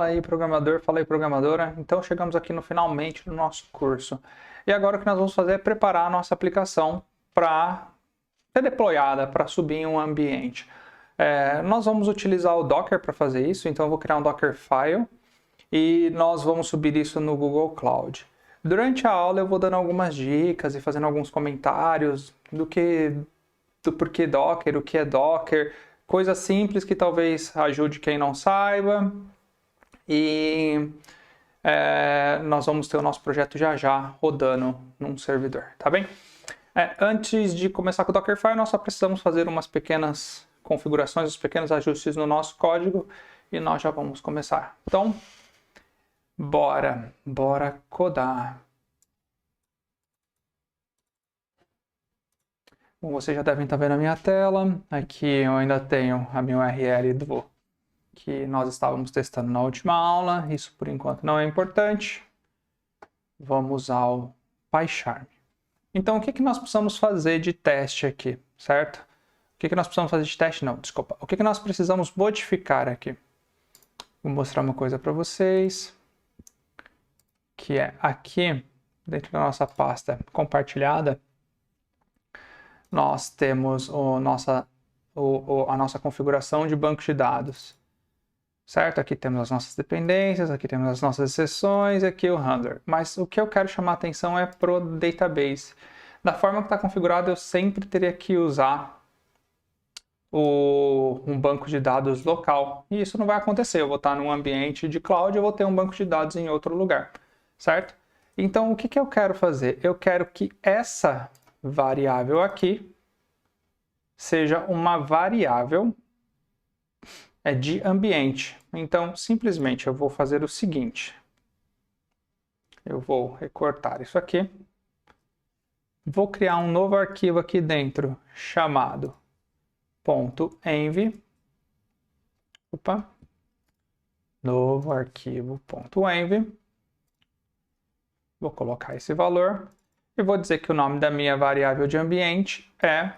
aí, programador, fala aí, programadora. Então, chegamos aqui no finalmente do nosso curso. E agora o que nós vamos fazer é preparar a nossa aplicação para ser deployada, para subir em um ambiente. Nós vamos utilizar o Docker para fazer isso, então eu vou criar um Dockerfile e nós vamos subir isso no Google Cloud. Durante a aula eu vou dando algumas dicas e fazendo alguns comentários do porquê Docker, o que é Docker, coisas simples que talvez ajude quem não saiba. E nós vamos ter o nosso projeto já rodando num servidor, tá bem? Antes de começar com o Dockerfile, nós só precisamos fazer umas pequenas configurações, os pequenos ajustes no nosso código e nós já vamos começar. Então, bora codar. Bom, vocês já devem estar vendo a minha tela. Aqui eu ainda tenho a minha URL que nós estávamos testando na última aula. Isso por enquanto não é importante. Vamos ao PyCharm. Então, o que nós precisamos fazer de teste aqui, certo? O que nós precisamos fazer de teste? Não, desculpa. O que nós precisamos modificar aqui? Vou mostrar uma coisa para vocês, que é aqui, dentro da nossa pasta compartilhada, nós temos a nossa configuração de banco de dados, certo? Aqui temos as nossas dependências, aqui temos as nossas exceções, aqui o handler. Mas o que eu quero chamar a atenção é pro database. Da forma que está configurado, eu sempre teria que usar um banco de dados local. E isso não vai acontecer. Eu vou estar num ambiente de cloud e eu vou ter um banco de dados em outro lugar, certo? Então, o que eu quero fazer? Eu quero que essa variável aqui seja uma variável de ambiente. Então, simplesmente eu vou fazer o seguinte. Eu vou recortar isso aqui. Vou criar um novo arquivo aqui dentro chamado .env. Novo arquivo .env. Vou colocar esse valor e vou dizer que o nome da minha variável de ambiente é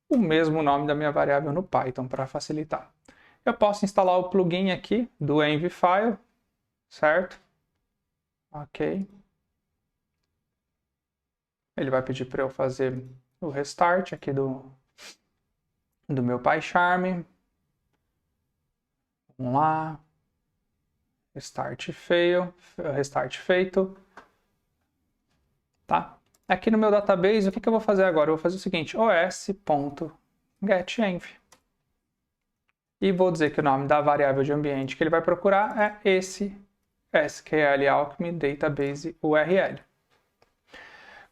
o mesmo nome da minha variável no Python, para facilitar. Eu posso instalar o plugin aqui do envfile, certo? Ok. Ele vai pedir para eu fazer o restart aqui do meu PyCharm. Vamos lá. Restart feito. Tá? Aqui no meu database, o que eu vou fazer agora? Eu vou fazer o seguinte, os.getEnv. E vou dizer que o nome da variável de ambiente que ele vai procurar é esse SQLAlchemy Database URL.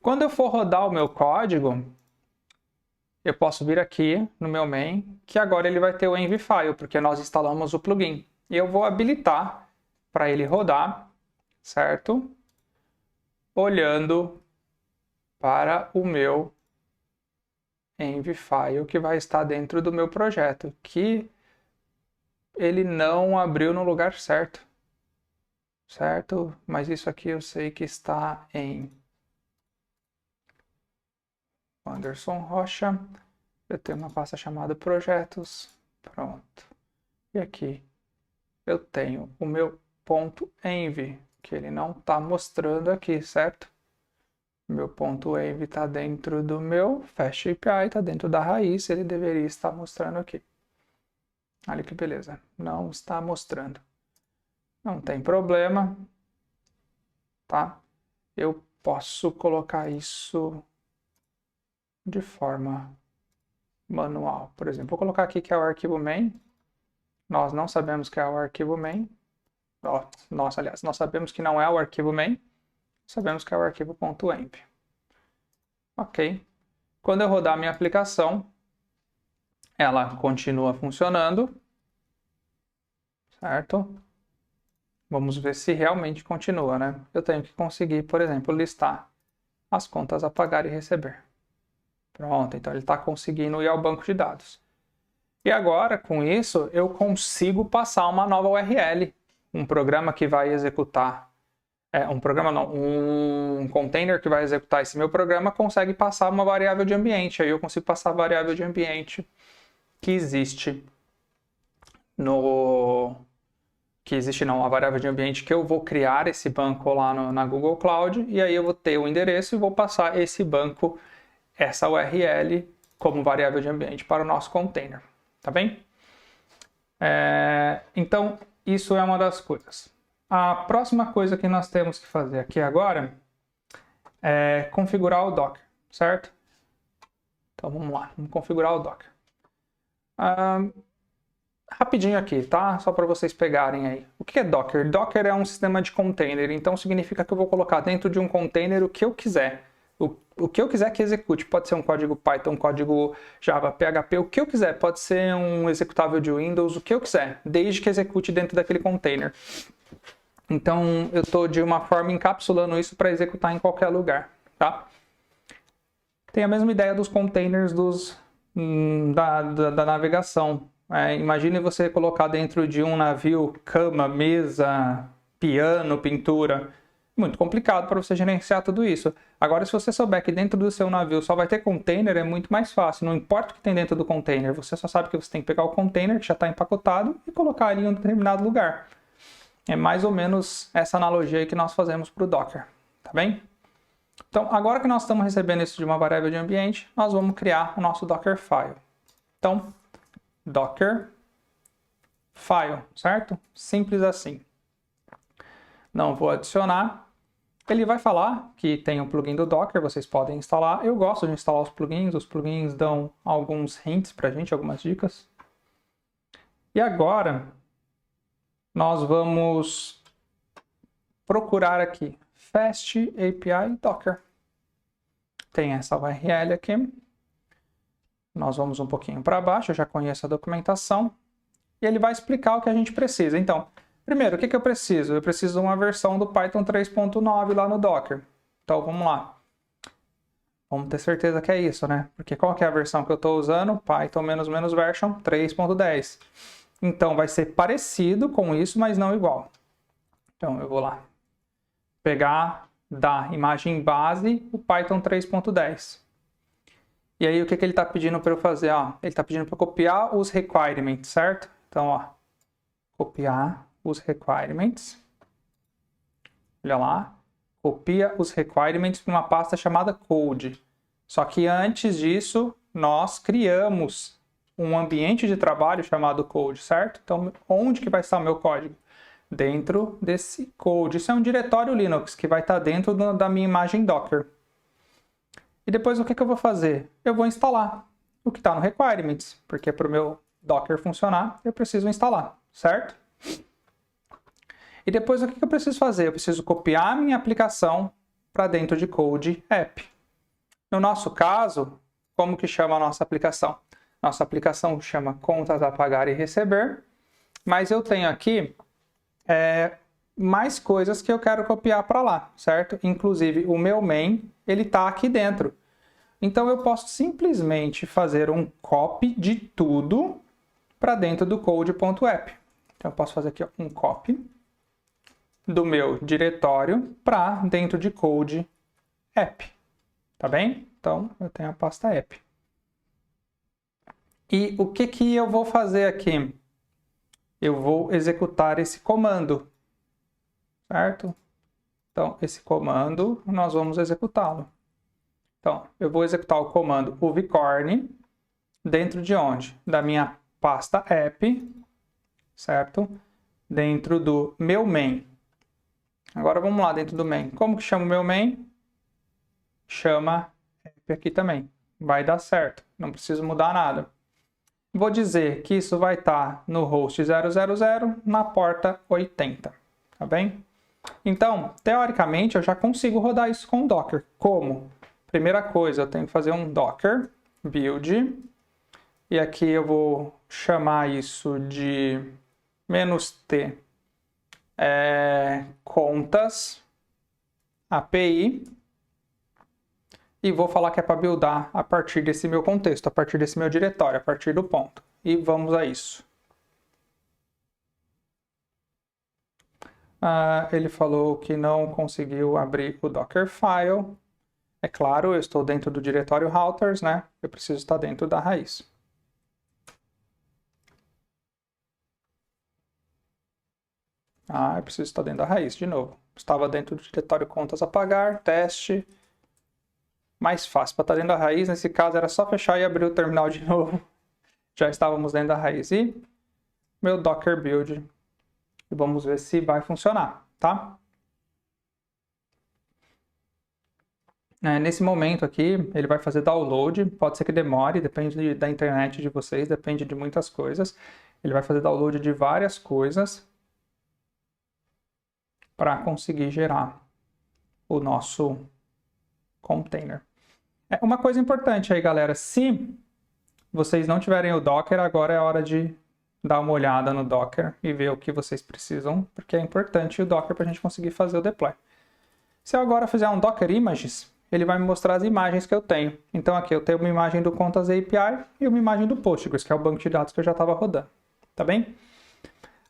Quando eu for rodar o meu código, eu posso vir aqui no meu main, que agora ele vai ter o envfile, porque nós instalamos o plugin. E eu vou habilitar para ele rodar, certo? Olhando para o meu envfile que vai estar dentro do meu projeto, que ele não abriu no lugar certo, certo? Mas isso aqui eu sei que está em Anderson Rocha. Eu tenho uma pasta chamada projetos, pronto. E aqui eu tenho o meu .env, que ele não está mostrando aqui, certo? Meu .env está dentro do meu Fast API, está dentro da raiz, ele deveria estar mostrando aqui. Olha que beleza, não está mostrando. Não tem problema, tá? Eu posso colocar isso de forma manual. Por exemplo, vou colocar aqui que é o arquivo main. Nós não sabemos que é o arquivo main. Nós sabemos que não é o arquivo main. Sabemos que é o arquivo .env. Ok. Quando eu rodar a minha aplicação, ela continua funcionando. Certo? Vamos ver se realmente continua, né? Eu tenho que conseguir, por exemplo, listar as contas a pagar e receber. Pronto, então ele está conseguindo ir ao banco de dados. E agora, com isso, eu consigo passar uma nova URL. Um programa que vai executar... um container que vai executar esse meu programa consegue passar uma variável de ambiente. Aí eu consigo passar a variável de ambiente que existe no que existe não, a variável de ambiente que eu vou criar esse banco lá na Google Cloud, e aí eu vou ter o endereço e vou passar esse banco, essa URL, como variável de ambiente para o nosso container, tá bem? Então, isso é uma das coisas. A próxima coisa que nós temos que fazer aqui agora é configurar o Docker, certo? Então, vamos lá, vamos configurar o Docker. Rapidinho aqui, tá? Só para vocês pegarem aí. O que é Docker? Docker é um sistema de container, então significa que eu vou colocar dentro de um container o que eu quiser. O que eu quiser que execute. Pode ser um código Python, um código Java, PHP, o que eu quiser. Pode ser um executável de Windows, o que eu quiser, desde que execute dentro daquele container. Então, eu estou de uma forma encapsulando isso para executar em qualquer lugar, tá? Tem a mesma ideia dos containers da navegação. Imagine você colocar dentro de um navio cama, mesa, piano, pintura. Muito complicado para você gerenciar tudo isso. Agora, se você souber que dentro do seu navio só vai ter container, é muito mais fácil. Não importa o que tem dentro do container, você só sabe que você tem que pegar o container que já está empacotado e colocar ali em um determinado lugar. É mais ou menos essa analogia aí que nós fazemos para o Docker, tá bem? Então, agora que nós estamos recebendo isso de uma variável de ambiente, nós vamos criar o nosso Dockerfile. Então, Dockerfile, certo? Simples assim. Não vou adicionar. Ele vai falar que tem um plugin do Docker, vocês podem instalar. Eu gosto de instalar os plugins dão alguns hints pra gente, algumas dicas. E agora, nós vamos procurar aqui, Fast API Docker. Tem essa URL aqui. Nós vamos um pouquinho para baixo, eu já conheço a documentação. E ele vai explicar o que a gente precisa. Então, primeiro, o que eu preciso? Eu preciso de uma versão do Python 3.9 lá no Docker. Então, vamos lá. Vamos ter certeza que é isso, né? Porque qual que é a versão que eu estou usando? Python --version 3.10. Então, vai ser parecido com isso, mas não igual. Então, eu vou lá. Pegar da imagem base o Python 3.10. E aí, o que ele está pedindo para eu fazer? Ele está pedindo para copiar os requirements, certo? Então, copiar os requirements. Olha lá. Copia os requirements para uma pasta chamada code. Só que antes disso, nós criamos um ambiente de trabalho chamado code, certo? Então, onde que vai estar o meu código? Dentro desse code. Isso é um diretório Linux que vai estar dentro da minha imagem Docker. E depois o que eu vou fazer? Eu vou instalar o que está no requirements, porque para o meu Docker funcionar, eu preciso instalar, certo? E depois o que eu preciso fazer? Eu preciso copiar a minha aplicação para dentro de code app. No nosso caso, como que chama a nossa aplicação? Nossa aplicação chama contas a pagar e receber, mas eu tenho aqui mais coisas que eu quero copiar para lá, certo? Inclusive o meu main, ele está aqui dentro. Então eu posso simplesmente fazer um copy de tudo para dentro do code.app. Então eu posso fazer aqui um copy do meu diretório para dentro de code app, tá bem? Então eu tenho a pasta app. E o que eu vou fazer aqui? Eu vou executar esse comando, certo? Então esse comando nós vamos executá-lo. Então eu vou executar o comando uvicorn dentro de onde? Da minha pasta app, certo? Dentro do meu main. Agora vamos lá dentro do main. Como que chama o meu main? Chama app aqui também. Vai dar certo. Não preciso mudar nada. Vou dizer que isso vai estar no host 000 na porta 80. Tá bem? Então, teoricamente, eu já consigo rodar isso com o Docker. Como? Primeira coisa, eu tenho que fazer um Docker build. E aqui eu vou chamar isso de -t contas API. E vou falar que é para buildar a partir desse meu contexto, a partir desse meu diretório, a partir do ponto. E vamos a isso. Ele falou que não conseguiu abrir o Dockerfile. É claro, eu estou dentro do diretório routers, né? Eu preciso estar dentro da raiz. Ah, eu preciso estar dentro da raiz de novo. Estava dentro do diretório contas apagar, teste. Mais fácil para estar dentro da raiz. Nesse caso era só fechar e abrir o terminal de novo. Já estávamos dentro da raiz. E meu Docker build. E vamos ver se vai funcionar, tá? Nesse momento aqui, ele vai fazer download. Pode ser que demore, depende da internet de vocês, depende de muitas coisas. Ele vai fazer download de várias coisas para conseguir gerar o nosso container. Uma coisa importante aí, galera, se vocês não tiverem o Docker, agora é a hora de dar uma olhada no Docker e ver o que vocês precisam, porque é importante o Docker para a gente conseguir fazer o deploy. Se eu agora fizer um Docker Images, ele vai me mostrar as imagens que eu tenho. Então aqui eu tenho uma imagem do Contas API e uma imagem do Postgres, que é o banco de dados que eu já estava rodando, tá bem?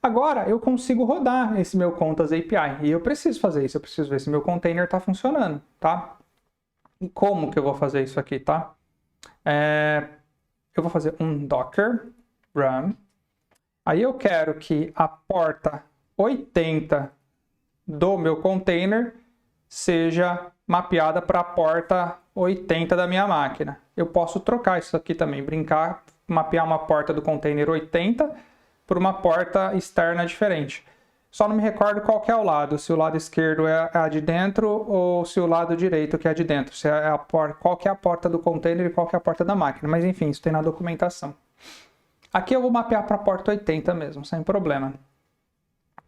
Agora eu consigo rodar esse meu Contas API e eu preciso fazer isso, eu preciso ver se meu container está funcionando, tá? E como que eu vou fazer isso aqui, tá? Eu vou fazer um Docker run. Aí eu quero que a porta 80 do meu container seja mapeada para a porta 80 da minha máquina. Eu posso trocar isso aqui também, brincar, mapear uma porta do container 80 por uma porta externa diferente. Só não me recordo qual que é o lado, se o lado esquerdo é a de dentro ou se o lado direito que é a de dentro, se é a porta, qual que é a porta do container e qual que é a porta da máquina, mas enfim, isso tem na documentação. Aqui eu vou mapear para a porta 80 mesmo, sem problema.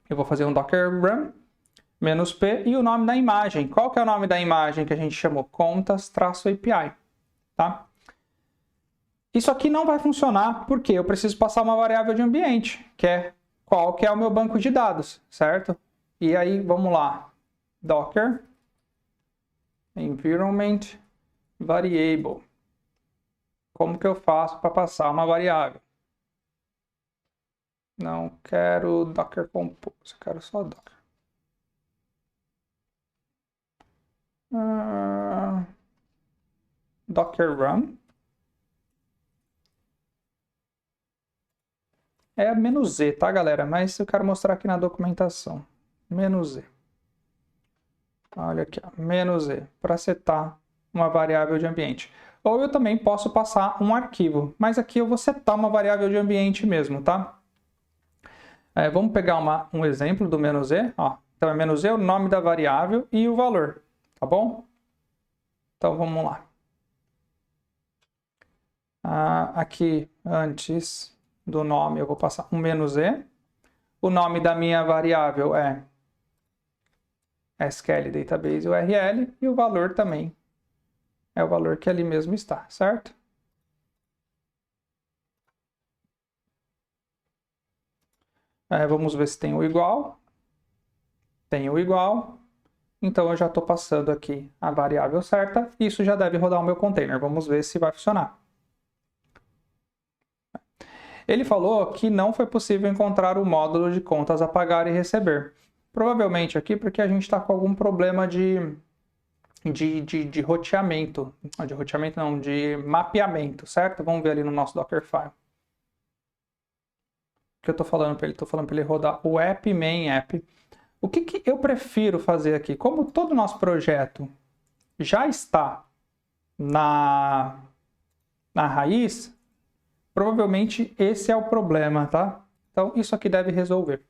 Eu vou fazer um Docker run, -p, e o nome da imagem. Qual que é o nome da imagem que a gente chamou? Contas-API, tá? Isso aqui não vai funcionar porque eu preciso passar uma variável de ambiente, que é qual que é o meu banco de dados, certo? E aí, vamos lá. Docker environment variable. Como que eu faço para passar uma variável? Não quero Docker Compose, eu quero só Docker. Docker run. É -z, tá, galera? Mas eu quero mostrar aqui na documentação. -z. Olha aqui, -z, para setar uma variável de ambiente. Ou eu também posso passar um arquivo, mas aqui eu vou setar uma variável de ambiente mesmo, tá? Vamos pegar um exemplo do -z. Ó. Então, é -z o nome da variável e o valor, tá bom? Então, vamos lá. Aqui, antes do nome, eu vou passar um -z. O nome da minha variável é SQL Database URL e o valor também é o valor que ali mesmo está, certo? Vamos ver se tem o igual. Tem o igual. Então, eu já estou passando aqui a variável certa. Isso já deve rodar o meu container. Vamos ver se vai funcionar. Ele falou que não foi possível encontrar o módulo de contas a pagar e receber. Provavelmente aqui porque a gente está com algum problema de roteamento. De roteamento não, de mapeamento, certo? Vamos ver ali no nosso Dockerfile. O que eu estou falando para ele? Estou falando para ele rodar o app main app. O que eu prefiro fazer aqui? Como todo o nosso projeto já está na raiz, provavelmente esse é o problema, tá? Então, isso aqui deve resolver.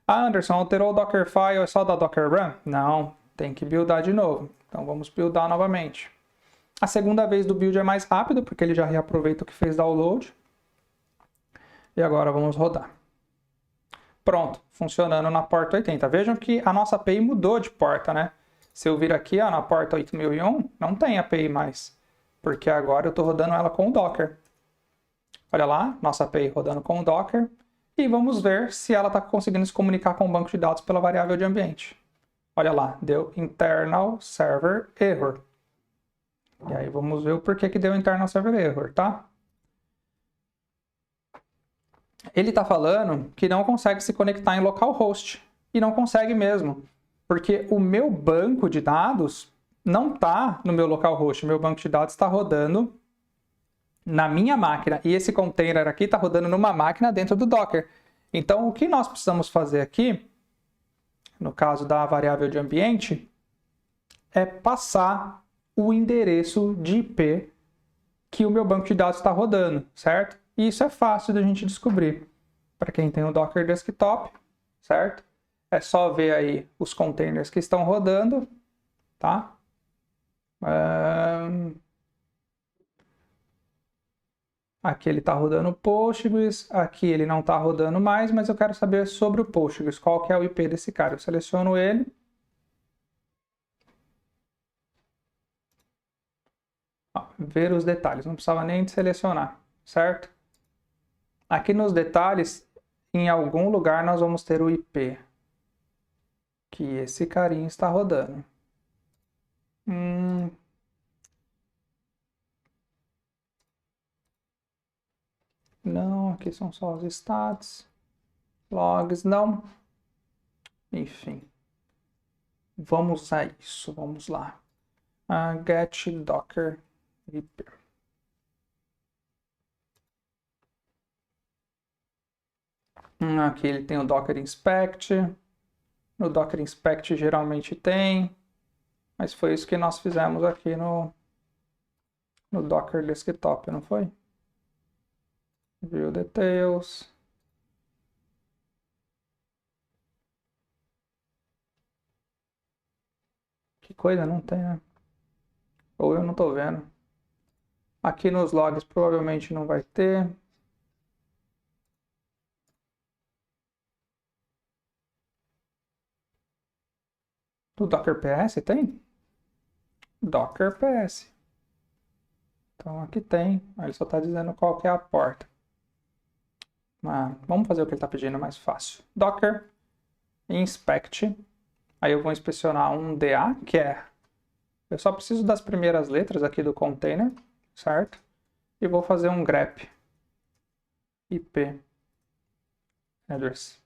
Anderson, alterou o Dockerfile, é só dar Docker Run? Não, tem que buildar de novo. Então, vamos buildar novamente. A segunda vez do build é mais rápido, porque ele já reaproveita o que fez download. E agora vamos rodar. Pronto, funcionando na porta 80. Vejam que a nossa API mudou de porta, né? Se eu vir aqui na porta 8001, não tem API mais. Porque agora eu estou rodando ela com o Docker. Olha lá, nossa API rodando com o Docker. E vamos ver se ela está conseguindo se comunicar com o banco de dados pela variável de ambiente. Olha lá, deu internal server error. E aí vamos ver o porquê que deu internal server error, tá? Ele está falando que não consegue se conectar em localhost. E não consegue mesmo. Porque o meu banco de dados não está no meu localhost. O meu banco de dados está rodando na minha máquina. E esse container aqui está rodando numa máquina dentro do Docker. Então, o que nós precisamos fazer aqui no caso da variável de ambiente, é passar o endereço de IP que o meu banco de dados está rodando, certo? E isso é fácil da gente descobrir. Para quem tem o Docker Desktop, certo? É só ver aí os containers que estão rodando, tá? Aqui ele está rodando o Postgres, aqui ele não está rodando mais, mas eu quero saber sobre o Postgres, qual que é o IP desse cara. Eu seleciono ele. Ó, ver os detalhes, não precisava nem de selecionar, certo? Aqui nos detalhes, em algum lugar nós vamos ter o IP que esse carinha está rodando. Não, aqui são só os stats, logs, não. Enfim, vamos a isso, vamos lá. Get Docker IP. Aqui ele tem o Docker Inspect. No Docker Inspect geralmente tem, mas foi isso que nós fizemos aqui no Docker Desktop, não foi? View Details. Que coisa, não tem, né? Ou eu não tô vendo. Aqui nos logs provavelmente não vai ter. Do Docker PS tem? Docker PS. Então aqui tem. Ele só está dizendo qual que é a porta. Vamos fazer o que ele está pedindo mais fácil. Docker Inspect. Aí eu vou inspecionar um DA, que é... Eu só preciso das primeiras letras aqui do container, certo? E vou fazer um grep IP address.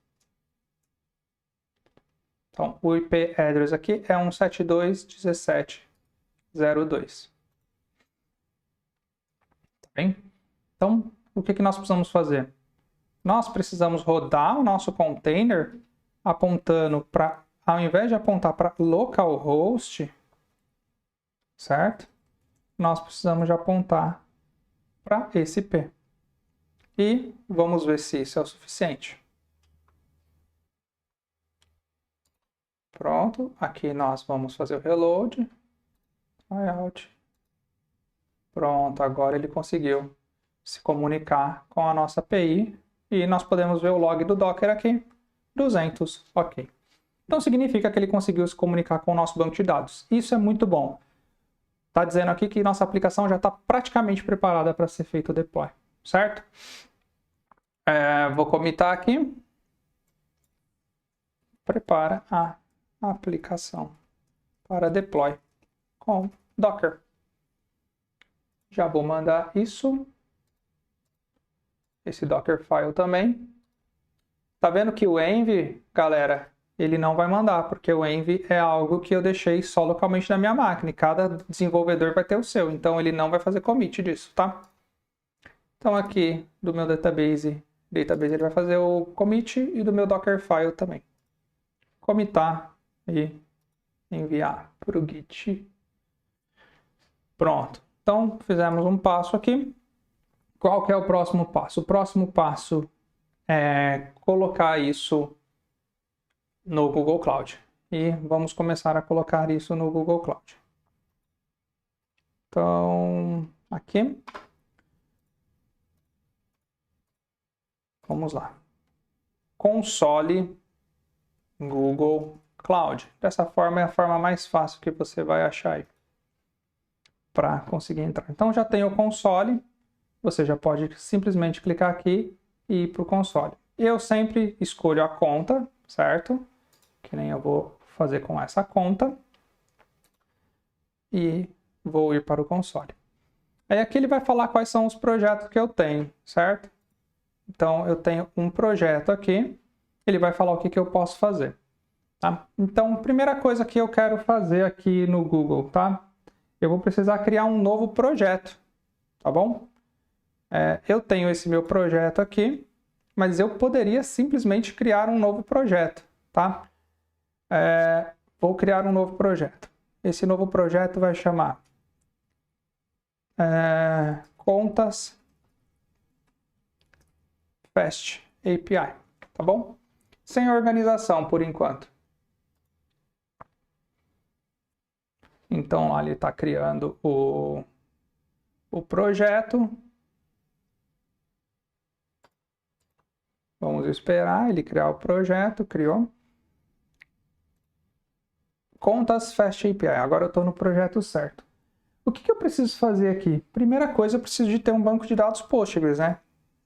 Então, o IP address aqui é 172.17.02. Tá bem? Então, o que nós precisamos fazer? Nós precisamos rodar o nosso container apontando para, ao invés de apontar para localhost, certo? Nós precisamos de apontar para esse IP. E vamos ver se isso é o suficiente. Pronto, aqui nós vamos fazer o reload. Layout. Pronto, agora ele conseguiu se comunicar com a nossa API e nós podemos ver o log do Docker aqui, 200, ok. Então significa que ele conseguiu se comunicar com o nosso banco de dados. Isso é muito bom. Está dizendo aqui que nossa aplicação já está praticamente preparada para ser feito o deploy, certo? Vou comitar aqui. Prepara a aplicação para deploy com Docker. Já vou mandar isso. Esse Dockerfile também. Tá vendo que o env, galera, ele não vai mandar, porque o env é algo que eu deixei só localmente na minha máquina. E cada desenvolvedor vai ter o seu, então ele não vai fazer commit disso, tá? Então aqui do meu database ele vai fazer o commit e do meu Dockerfile também. Commitar e enviar para o Git. Pronto. Então fizemos um passo aqui. Qual que é o próximo passo? O próximo passo é colocar isso no Google Cloud. E vamos começar a colocar isso no Google Cloud. Então, aqui. Vamos lá. Console Google Cloud. Dessa forma é a forma mais fácil que você vai achar aí para conseguir entrar. Então já tem o console. Você já pode simplesmente clicar aqui e ir para o console. Eu sempre escolho a conta, certo? Que nem eu vou fazer com essa conta. E vou ir para o console. Aí aqui ele vai falar quais são os projetos que eu tenho, certo? Então eu tenho um projeto aqui. Ele vai falar o que eu posso fazer. Tá? Então, primeira coisa que eu quero fazer aqui no Google, tá? Eu vou precisar criar um novo projeto, tá bom? Eu tenho esse meu projeto aqui, mas eu poderia simplesmente criar um novo projeto, tá? Vou criar um novo projeto. Esse novo projeto vai chamar contas Fast API, tá bom? Sem organização por enquanto. Então lá ele está criando o projeto. Vamos esperar ele criar o projeto. Criou. Contas Fast API. Agora eu estou no projeto certo. O que eu preciso fazer aqui? Primeira coisa, eu preciso de ter um banco de dados Postgres, né?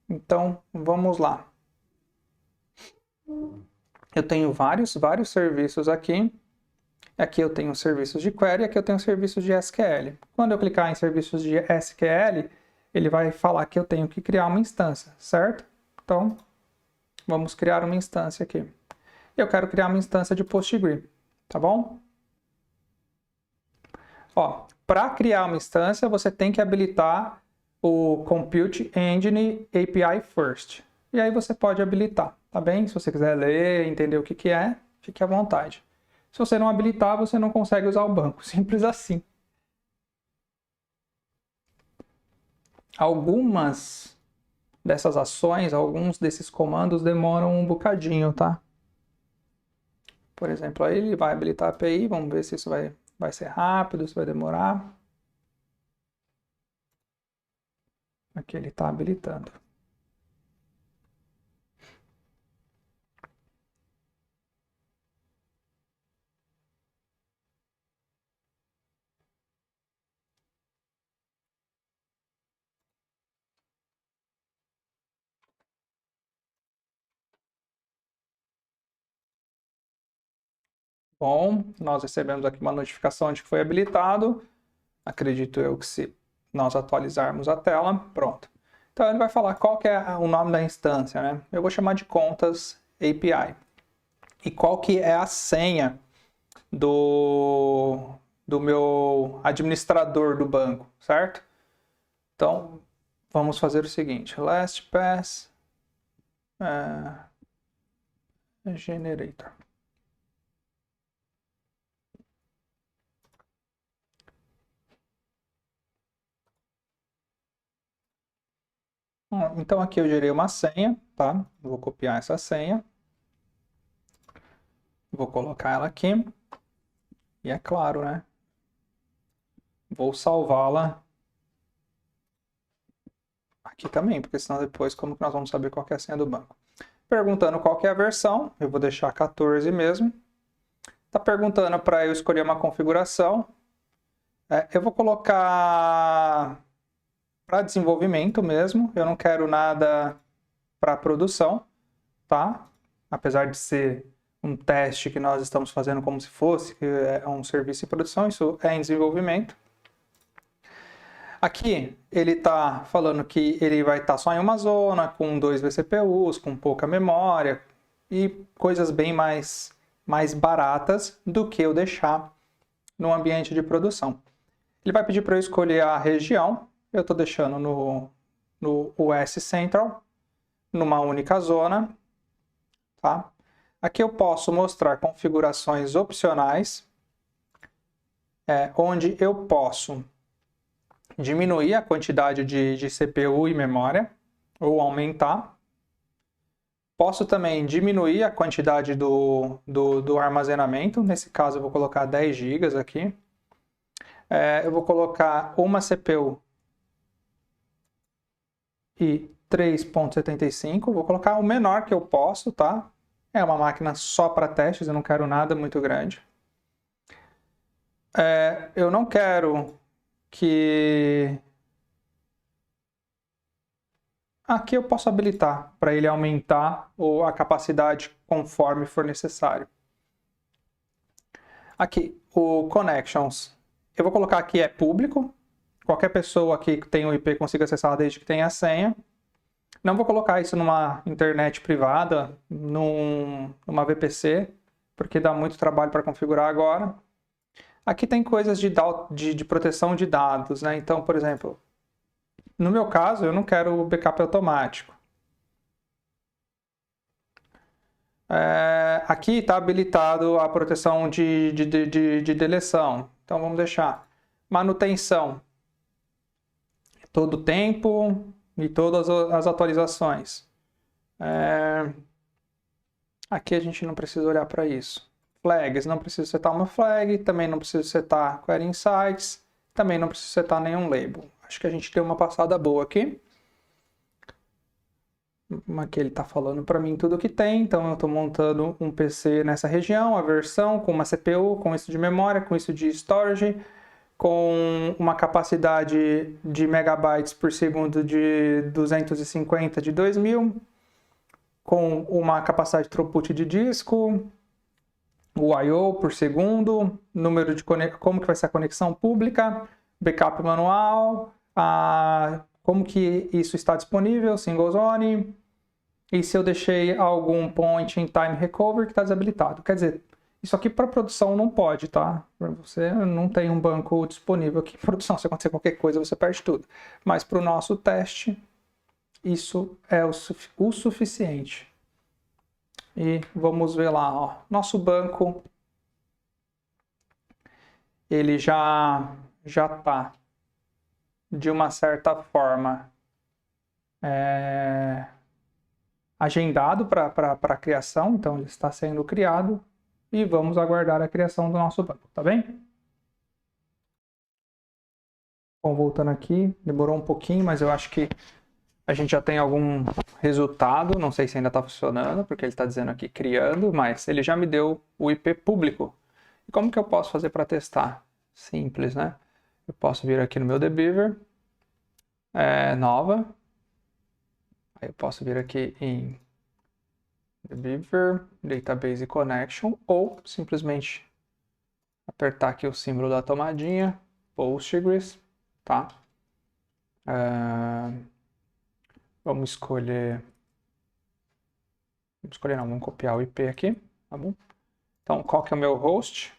Então, vamos lá. Eu tenho vários serviços aqui. Aqui eu tenho serviços de query, aqui eu tenho serviços de SQL. Quando eu clicar em serviços de SQL, ele vai falar que eu tenho que criar uma instância, certo? Então, vamos criar uma instância aqui. Eu quero criar uma instância de Postgre, tá bom? Ó, para criar uma instância, você tem que habilitar o Compute Engine API First. E aí você pode habilitar, tá bem? Se você quiser ler, entender o que é, fique à vontade. Se você não habilitar, você não consegue usar o banco. Simples assim. Algumas dessas ações, alguns desses comandos demoram um bocadinho, tá? Por exemplo, aí ele vai habilitar a API, vamos ver se isso vai ser rápido, se vai demorar. Aqui ele está habilitando. Bom, nós recebemos aqui uma notificação de que foi habilitado. Acredito eu que se nós atualizarmos a tela, pronto. Então ele vai falar qual que é o nome da instância, né? Eu vou chamar de contas API. E qual que é a senha do meu administrador do banco, certo? Então, vamos fazer o seguinte, LastPass Generator. Então aqui eu gerei uma senha, tá? Vou copiar essa senha. Vou colocar ela aqui. E é claro, né? Vou salvá-la aqui também, porque senão depois como que nós vamos saber qual que é a senha do banco? Perguntando qual que é a versão, eu vou deixar 14 mesmo. Tá perguntando para eu escolher uma configuração. Eu vou colocar para desenvolvimento mesmo, eu não quero nada para produção, tá? Apesar de ser um teste que nós estamos fazendo como se fosse um serviço em produção, isso é em desenvolvimento. Aqui ele está falando que ele vai estar só em uma zona, com 2 vCPUs, com pouca memória e coisas bem mais baratas do que eu deixar no ambiente de produção. Ele vai pedir para eu escolher a região, eu estou deixando no US Central, numa única zona, tá? Aqui eu posso mostrar configurações opcionais, onde eu posso diminuir a quantidade de CPU e memória, ou aumentar. Posso também diminuir a quantidade do armazenamento, nesse caso eu vou colocar 10 GB aqui. Eu vou colocar uma CPU e 3.75, vou colocar o menor que eu posso, tá? É uma máquina só para testes, eu não quero nada muito grande. Eu não quero que... Aqui eu posso habilitar para ele aumentar a capacidade conforme for necessário. Aqui, o Connections. Eu vou colocar aqui público. Qualquer pessoa aqui que tem o IP consiga acessar desde que tenha a senha. Não vou colocar isso numa internet privada, numa VPC, porque dá muito trabalho para configurar agora. Aqui tem coisas de proteção de dados, né? Então, por exemplo, no meu caso, eu não quero o backup automático. Aqui está habilitado a proteção de deleção. Então vamos deixar manutenção todo o tempo e todas as atualizações. Aqui a gente não precisa olhar para isso. Flags, não preciso setar uma flag, também não preciso setar query insights, também não preciso setar nenhum label. Acho que a gente deu uma passada boa aqui. Aqui ele está falando para mim tudo que tem, então eu estou montando um PC nessa região, a versão, com uma CPU, com isso de memória, com isso de storage, com uma capacidade de megabytes por segundo de 250 de 2000, com uma capacidade de throughput de disco, o I/O por segundo, número de como que vai ser a conexão pública, backup manual, como que isso está disponível, single zone, e se eu deixei algum point in time recovery que está desabilitado. Quer dizer, isso aqui para produção não pode, tá? Você não tem um banco disponível aqui em produção. Se acontecer qualquer coisa, você perde tudo. Mas para o nosso teste, isso é o suficiente. E vamos ver lá, ó. Nosso banco, ele já está, de uma certa forma, agendado para a criação. Então, ele está sendo criado. E vamos aguardar a criação do nosso banco, tá bem? Bom, voltando aqui, demorou um pouquinho, mas eu acho que a gente já tem algum resultado. Não sei se ainda está funcionando, porque ele está dizendo aqui criando, mas ele já me deu o IP público. E como que eu posso fazer para testar? Simples, né? Eu posso vir aqui no meu Debeaver, nova. Aí eu posso vir aqui em Debeaver, Database Connection, ou simplesmente apertar aqui o símbolo da tomadinha, Postgres, tá? Vamos escolher não, vamos copiar o IP aqui, tá bom? Então, qual que é o meu host?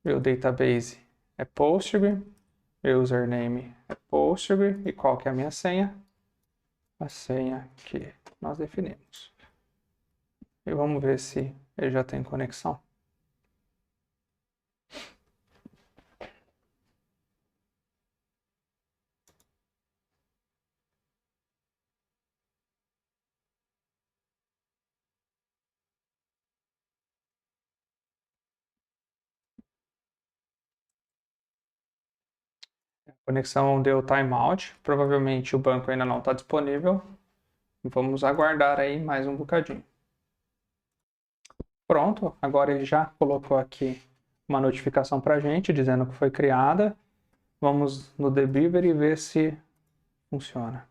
Meu database é Postgres, meu username é Postgres, e qual que é a minha senha? A senha que nós definimos. E vamos ver se ele já tem conexão. A conexão deu timeout, provavelmente o banco ainda não está disponível. Vamos aguardar aí mais um bocadinho. Pronto, agora ele já colocou aqui uma notificação para a gente dizendo que foi criada. Vamos no Debeaver e ver se funciona.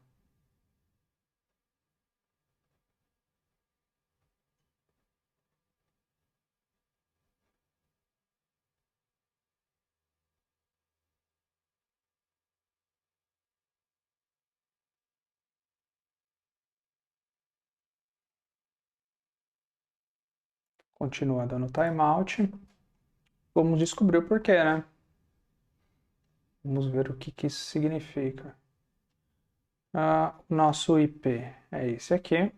Continua dando timeout. Vamos descobrir o porquê, né? Vamos ver o que isso significa. O nosso IP é esse aqui.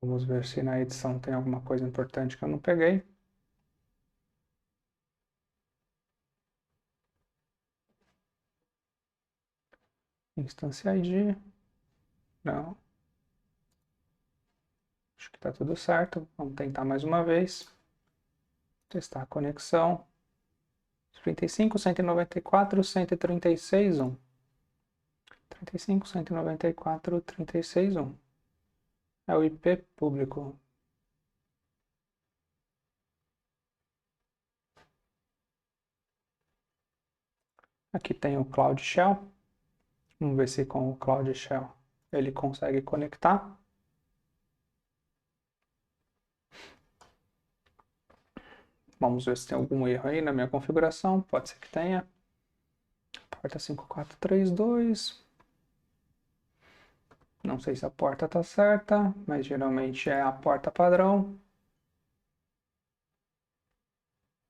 Vamos ver se na edição tem alguma coisa importante que eu não peguei. Instance ID. Não. Acho que está tudo certo. Vamos tentar mais uma vez. Testar a conexão. 35, 194, 136, 1. 35, 194, 36, 1. É o IP público. Aqui tem o Cloud Shell. Vamos ver se com o Cloud Shell ele consegue conectar. Vamos ver se tem algum erro aí na minha configuração. Pode ser que tenha. Porta 5432. Não sei se a porta está certa, mas geralmente é a porta padrão.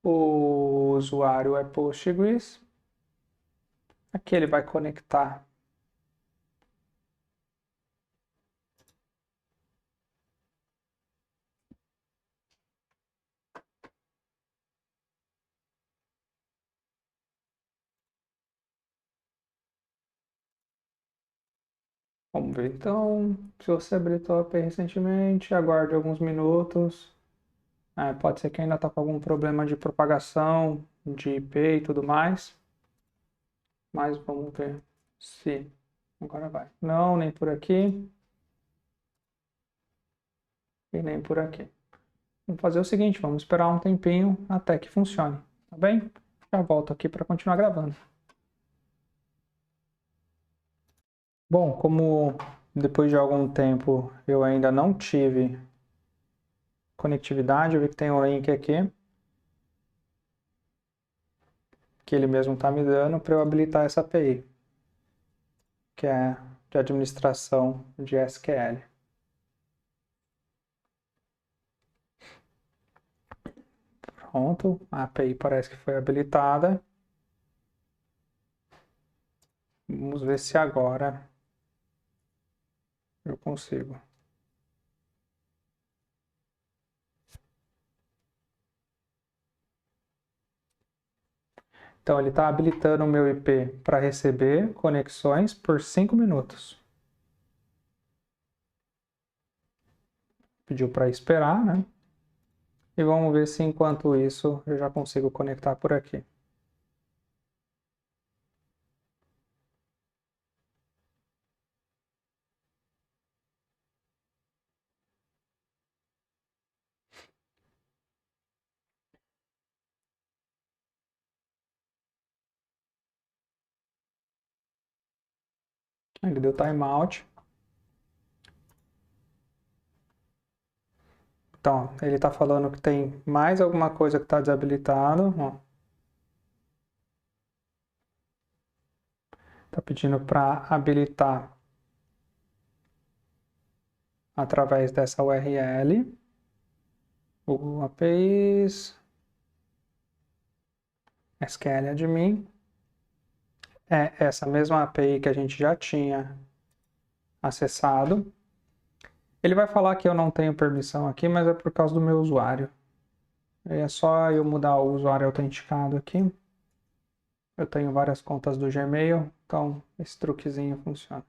O usuário é Postgres. Aqui ele vai conectar Vamos ver. Então, se você habilitou a API recentemente, aguarde alguns minutos. Pode ser que ainda está com algum problema de propagação de IP e tudo mais. Mas vamos ver se agora vai. Não, nem por aqui. E nem por aqui. Vamos fazer o seguinte, vamos esperar um tempinho até que funcione, tá bem? Já volto aqui para continuar gravando. Bom, como depois de algum tempo eu ainda não tive conectividade, eu vi que tem um link aqui que ele mesmo está me dando para eu habilitar essa API, que é de administração de SQL. Pronto, a API parece que foi habilitada. Vamos ver se agora eu consigo. Então, ele está habilitando o meu IP para receber conexões por 5 minutos. Pediu para esperar, né? E vamos ver se enquanto isso eu já consigo conectar por aqui. Ele deu timeout. Então, ele está falando que tem mais alguma coisa que está desabilitado. Está pedindo para habilitar através dessa URL. Google APIs. SQL admin. É essa mesma API que a gente já tinha acessado. Ele vai falar que eu não tenho permissão aqui, mas é por causa do meu usuário. É só eu mudar o usuário autenticado aqui. Eu tenho várias contas do Gmail, então esse truquezinho funciona.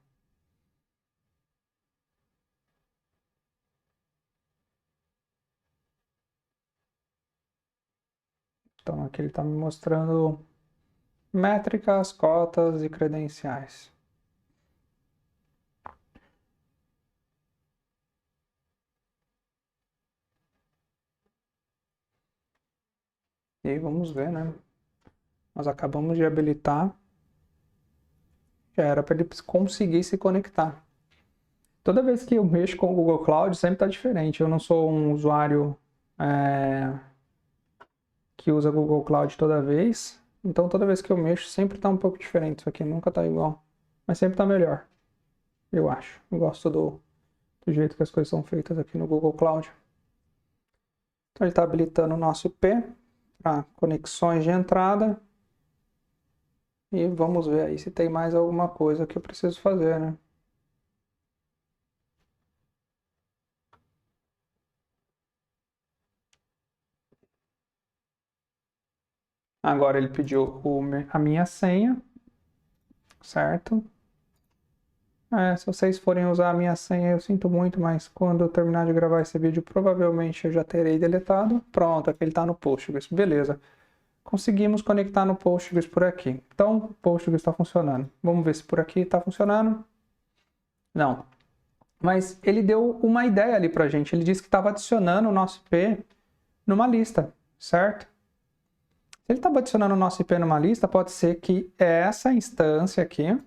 Então aqui ele está me mostrando métricas, cotas e credenciais. E aí vamos ver, né? Nós acabamos de habilitar. Já era para ele conseguir se conectar. Toda vez que eu mexo com o Google Cloud, sempre está diferente. Eu não sou um usuário que usa Google Cloud toda vez. Então toda vez que eu mexo, sempre está um pouco diferente. Isso aqui nunca está igual. Mas sempre está melhor. Eu acho. Eu gosto do jeito que as coisas são feitas aqui no Google Cloud. Então ele está habilitando o nosso IP para conexões de entrada. E vamos ver aí se tem mais alguma coisa que eu preciso fazer, né? Agora ele pediu a minha senha, certo? Se vocês forem usar a minha senha, eu sinto muito, mas quando eu terminar de gravar esse vídeo, provavelmente eu já terei deletado. Pronto, aqui ele está no Postgres. Beleza. Conseguimos conectar no Postgres por aqui. Então, o Postgres está funcionando. Vamos ver se por aqui está funcionando. Não. Mas ele deu uma ideia ali para a gente. Ele disse que estava adicionando o nosso IP numa lista, certo? Se ele estava adicionando o nosso IP numa lista, pode ser que essa instância aqui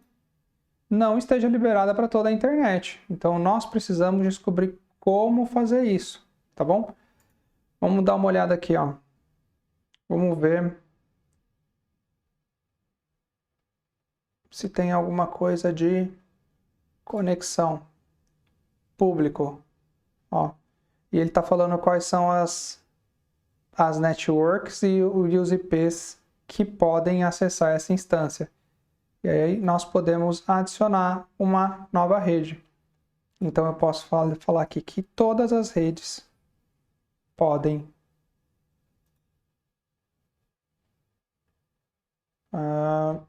não esteja liberada para toda a internet. Então, nós precisamos descobrir como fazer isso, tá bom? Vamos dar uma olhada aqui, ó. Vamos ver se tem alguma coisa de conexão público, ó. E ele está falando quais são as as networks e os IPs que podem acessar essa instância. E aí nós podemos adicionar uma nova rede. Então eu posso falar aqui que todas as redes podem uh,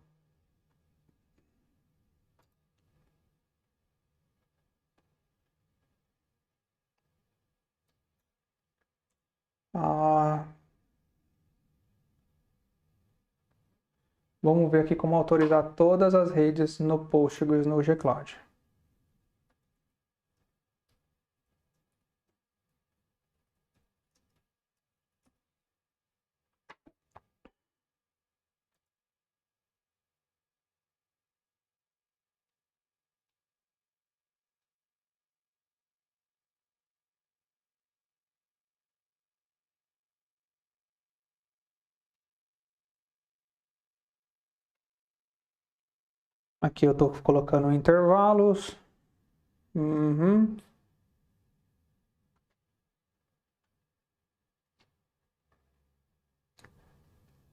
vamos ver aqui como autorizar todas as redes no Postgres no Gcloud. Aqui eu estou colocando intervalos. Uhum.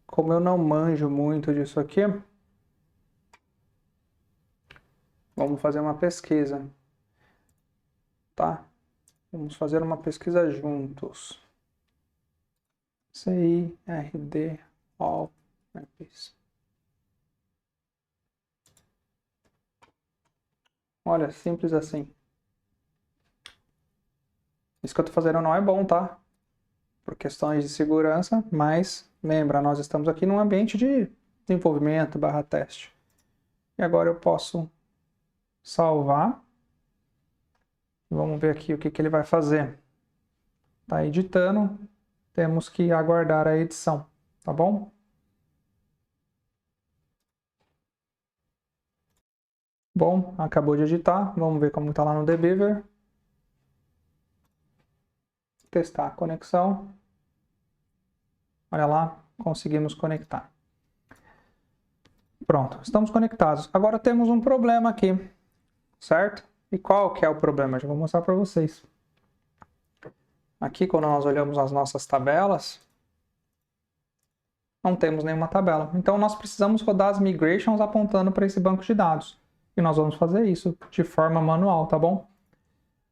Como eu não manjo muito disso aqui, vamos fazer uma pesquisa, tá? Vamos fazer uma pesquisa juntos. CIRD all maps. Olha, simples assim. Isso que eu estou fazendo não é bom, tá? Por questões de segurança, mas lembra, nós estamos aqui num ambiente de desenvolvimento / teste. E agora eu posso salvar. Vamos ver aqui o que ele vai fazer. Está editando, temos que aguardar a edição, tá bom? Bom, acabou de editar, vamos ver como está lá no Debeaver. Testar a conexão. Olha lá, conseguimos conectar. Pronto, estamos conectados. Agora temos um problema aqui, certo? E qual que é o problema? Já vou mostrar para vocês. Aqui, quando nós olhamos as nossas tabelas, não temos nenhuma tabela. Então, nós precisamos rodar as migrations apontando para esse banco de dados. E nós vamos fazer isso de forma manual, tá bom?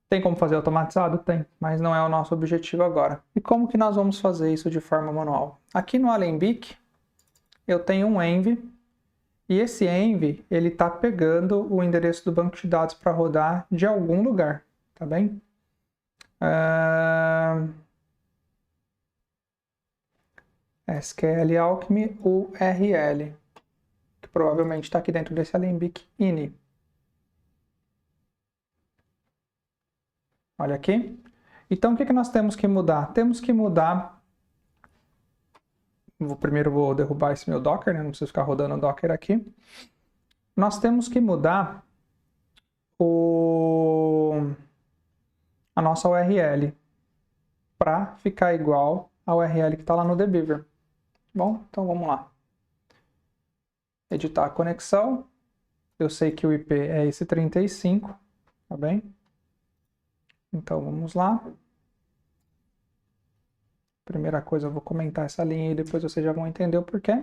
Tem como fazer automatizado? Tem, mas não é o nosso objetivo agora. E como que nós vamos fazer isso de forma manual? Aqui no Alembic, eu tenho um env, e esse env, ele está pegando o endereço do banco de dados para rodar de algum lugar, tá bem? SQL Alchemy URL, que provavelmente está aqui dentro desse Alembic ini. Olha aqui. Então, o que nós temos que mudar? Temos que mudar... Primeiro vou derrubar esse meu Docker, né? Não preciso ficar rodando o Docker aqui. Nós temos que mudar a nossa URL para ficar igual a URL que está lá no Debeaver. Bom, então vamos lá. Editar a conexão. Eu sei que o IP é esse 35, tá bem? Então vamos lá. Primeira coisa, eu vou comentar essa linha e depois vocês já vão entender o porquê.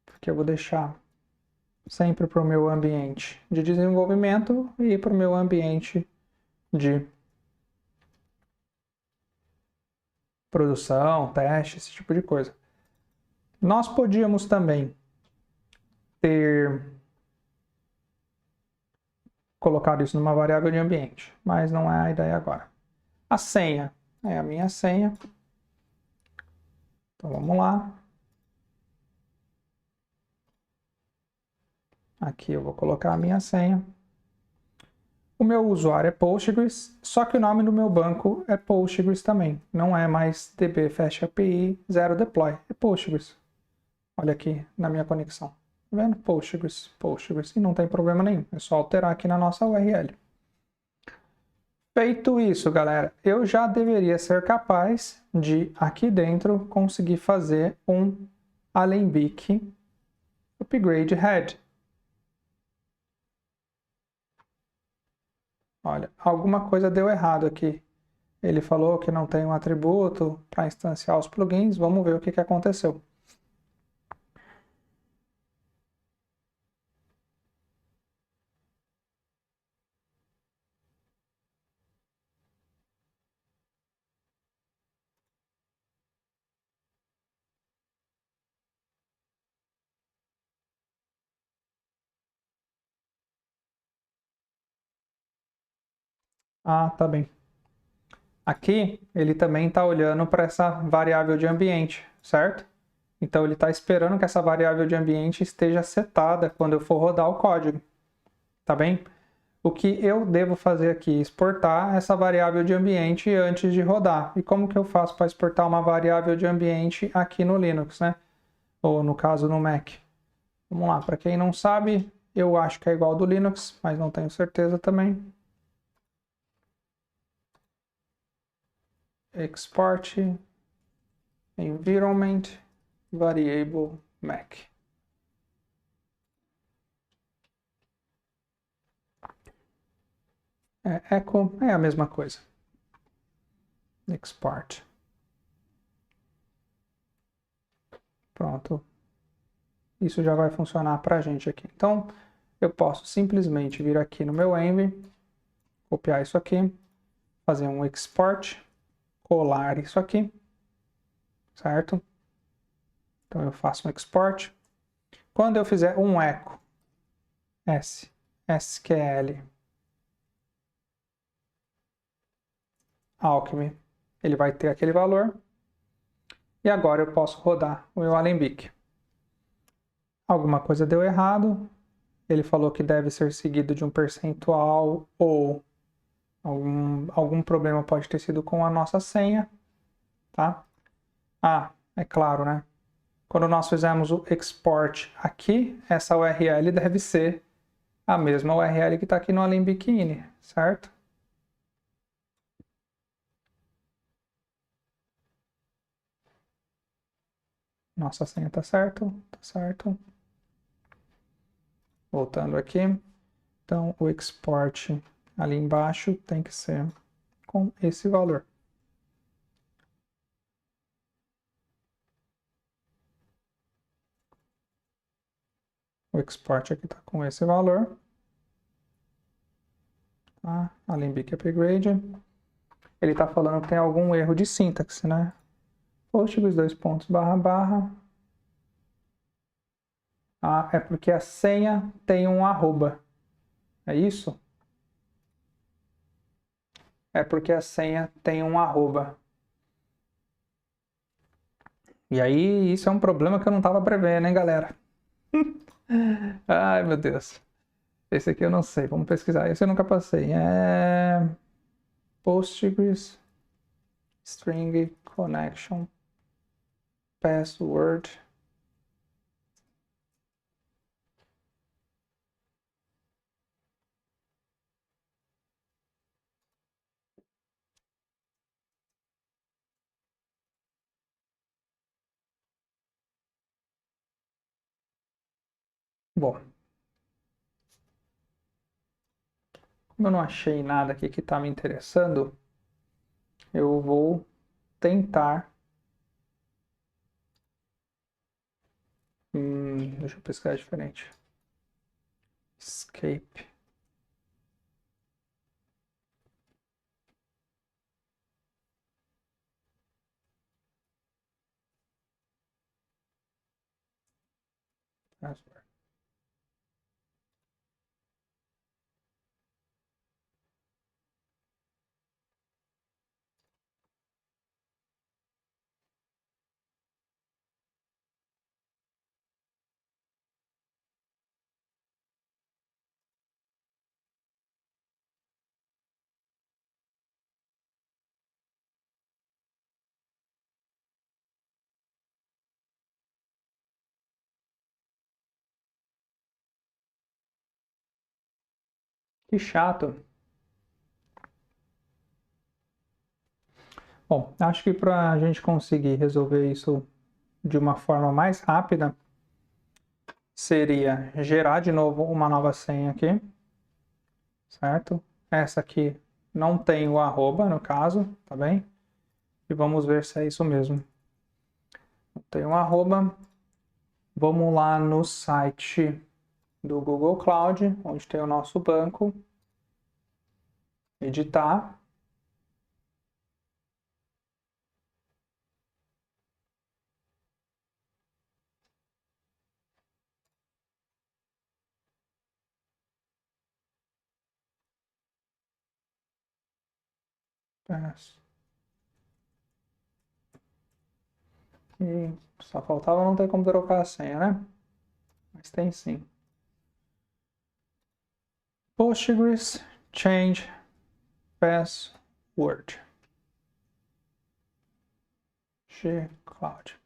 Porque eu vou deixar sempre para o meu ambiente de desenvolvimento e para o meu ambiente de produção, teste, esse tipo de coisa. Nós podíamos também ter colocado isso numa variável de ambiente, mas não é a ideia agora. A senha é a minha senha. Então vamos lá. Aqui eu vou colocar a minha senha. O meu usuário é Postgres, só que o nome do meu banco é Postgres também. Não é mais DB Fast API 0 deploy, é Postgres. Olha aqui na minha conexão. Tá vendo? Postgres, Postgres. E não tem problema nenhum. É só alterar aqui na nossa URL. Feito isso, galera, eu já deveria ser capaz de, aqui dentro, conseguir fazer um Alembic Upgrade Head. Olha, alguma coisa deu errado aqui. ele falou que não tem um atributo para instanciar os plugins. Vamos ver o que aconteceu. Ah, tá bem. Aqui ele também está olhando para essa variável de ambiente, certo? Então ele está esperando que essa variável de ambiente esteja setada quando eu for rodar o código, tá bem? O que eu devo fazer aqui? Exportar essa variável de ambiente antes de rodar. E como que eu faço para exportar uma variável de ambiente aqui no Linux, né? Ou no caso no Mac. Vamos lá, para quem não sabe, eu acho que é igual ao do Linux, mas não tenho certeza também. Export environment variable Mac. Echo é a mesma coisa. Export. Pronto. Isso já vai funcionar para a gente aqui. Então, eu posso simplesmente vir aqui no meu env, copiar isso aqui, fazer um export, colar isso aqui, certo? Então, eu faço um export. Quando eu fizer um echo sql alchemy, ele vai ter aquele valor. E agora eu posso rodar o meu Alembic. Alguma coisa deu errado. Ele falou que deve ser seguido de um percentual ou algum problema pode ter sido com a nossa senha, tá? Ah, é claro, né? Quando nós fizemos o export aqui, essa URL deve ser a mesma URL que está aqui no Alembic-ini, certo? Nossa senha está certo, tá certo. Voltando aqui. Então, o export ali embaixo tem que ser com esse valor. O export aqui está com esse valor. Tá? Alembic Upgrade. Ele está falando que tem algum erro de sintaxe, né? Postgres, dois pontos, barra, barra. Ah, é porque a senha tem um arroba. É isso? É porque a senha tem um arroba. E aí, isso é um problema que eu não estava prevendo, hein, galera? Ai, meu Deus. Esse aqui eu não sei. Vamos pesquisar. Esse eu nunca passei. É Postgres String Connection Password. Bom, como eu não achei nada aqui que está me interessando, eu vou tentar. Deixa eu pesquisar diferente. Escape. Password. Que chato. Bom, acho que para a gente conseguir resolver isso de uma forma mais rápida, seria gerar de novo uma nova senha aqui, certo? Essa aqui não tem o arroba, no caso, tá bem? E vamos ver se é isso mesmo. Não tem o arroba. Vamos lá no site do Google Cloud, onde tem o nosso banco. Editar. E só faltava não ter como trocar a senha, né? Mas tem sim. Postgres change password. G-Cloud.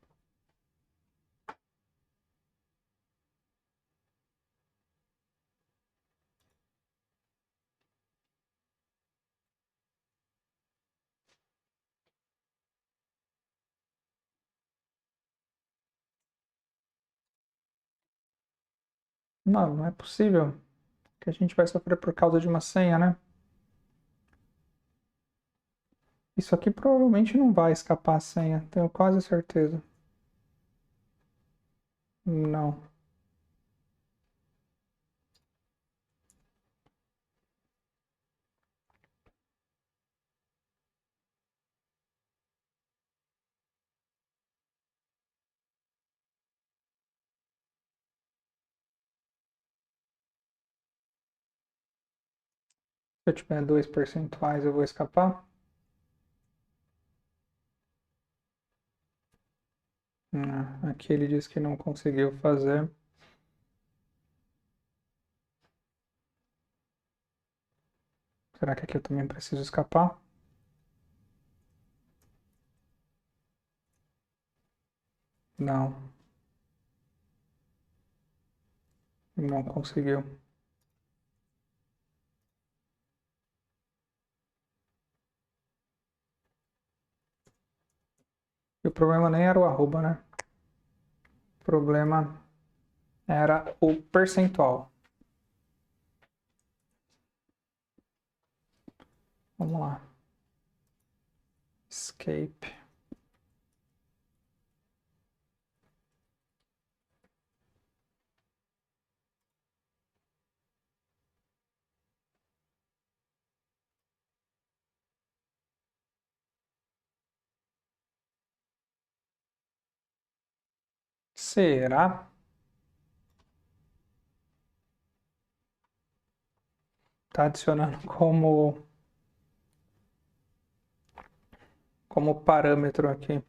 Não, não é possível que a gente vai sofrer por causa de uma senha, né? Isso aqui provavelmente não vai escapar a senha, tenho quase certeza. Não. Se eu tiver 2 percentuais, eu vou escapar? Aqui ele diz que não conseguiu fazer. Será que aqui eu também preciso escapar? Não. Não conseguiu. E o problema nem era o arroba, né? O problema era o percentual. Vamos lá. Escape. Será? Tá adicionando como parâmetro aqui.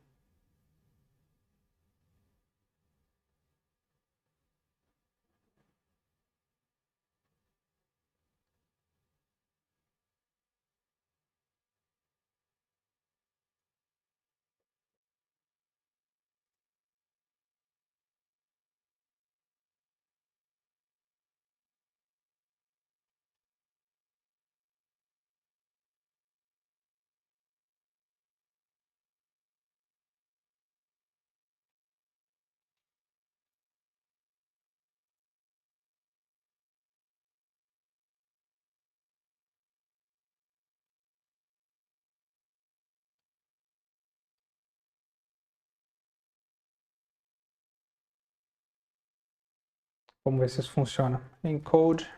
Vamos ver se isso funciona. Encode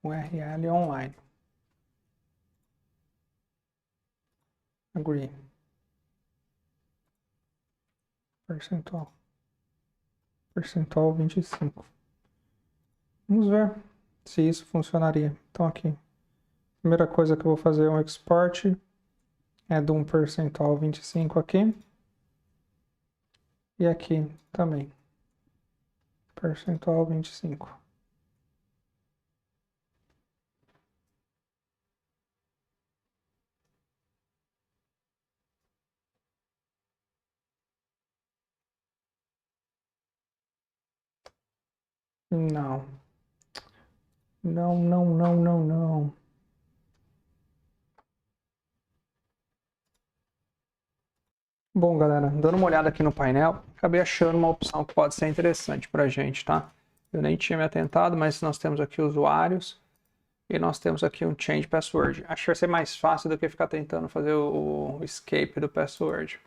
URL online. Agree. Percentual. Percentual 25. Vamos ver se isso funcionaria. Então aqui, primeira coisa que eu vou fazer é um export é de um percentual 25 aqui. E aqui também. Percentual 25. Não. Não, não, não, não, não. Bom, galera, dando uma olhada aqui no painel, acabei achando uma opção que pode ser interessante para a gente, tá? Eu nem tinha me atentado, mas nós temos aqui usuários e nós temos aqui um change password. Acho que vai ser mais fácil do que ficar tentando fazer o escape do password.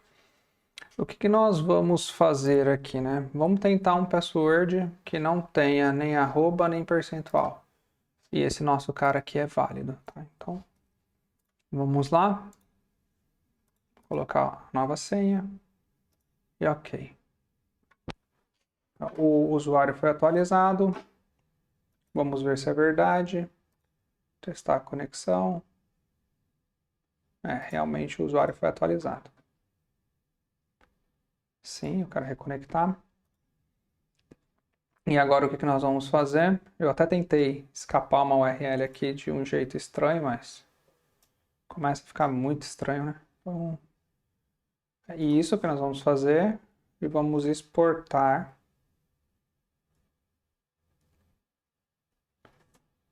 O que nós vamos fazer aqui, né? Vamos tentar um password que não tenha nem arroba nem percentual. E esse nosso cara aqui é válido, tá? Então, vamos lá. Colocar nova senha. E ok. O usuário foi atualizado. Vamos ver se é verdade. Testar a conexão. Realmente o usuário foi atualizado. Sim, eu quero reconectar. E agora o que nós vamos fazer? Eu até tentei escapar uma URL aqui de um jeito estranho, mas começa a ficar muito estranho, né? Então, é isso que nós vamos fazer e vamos exportar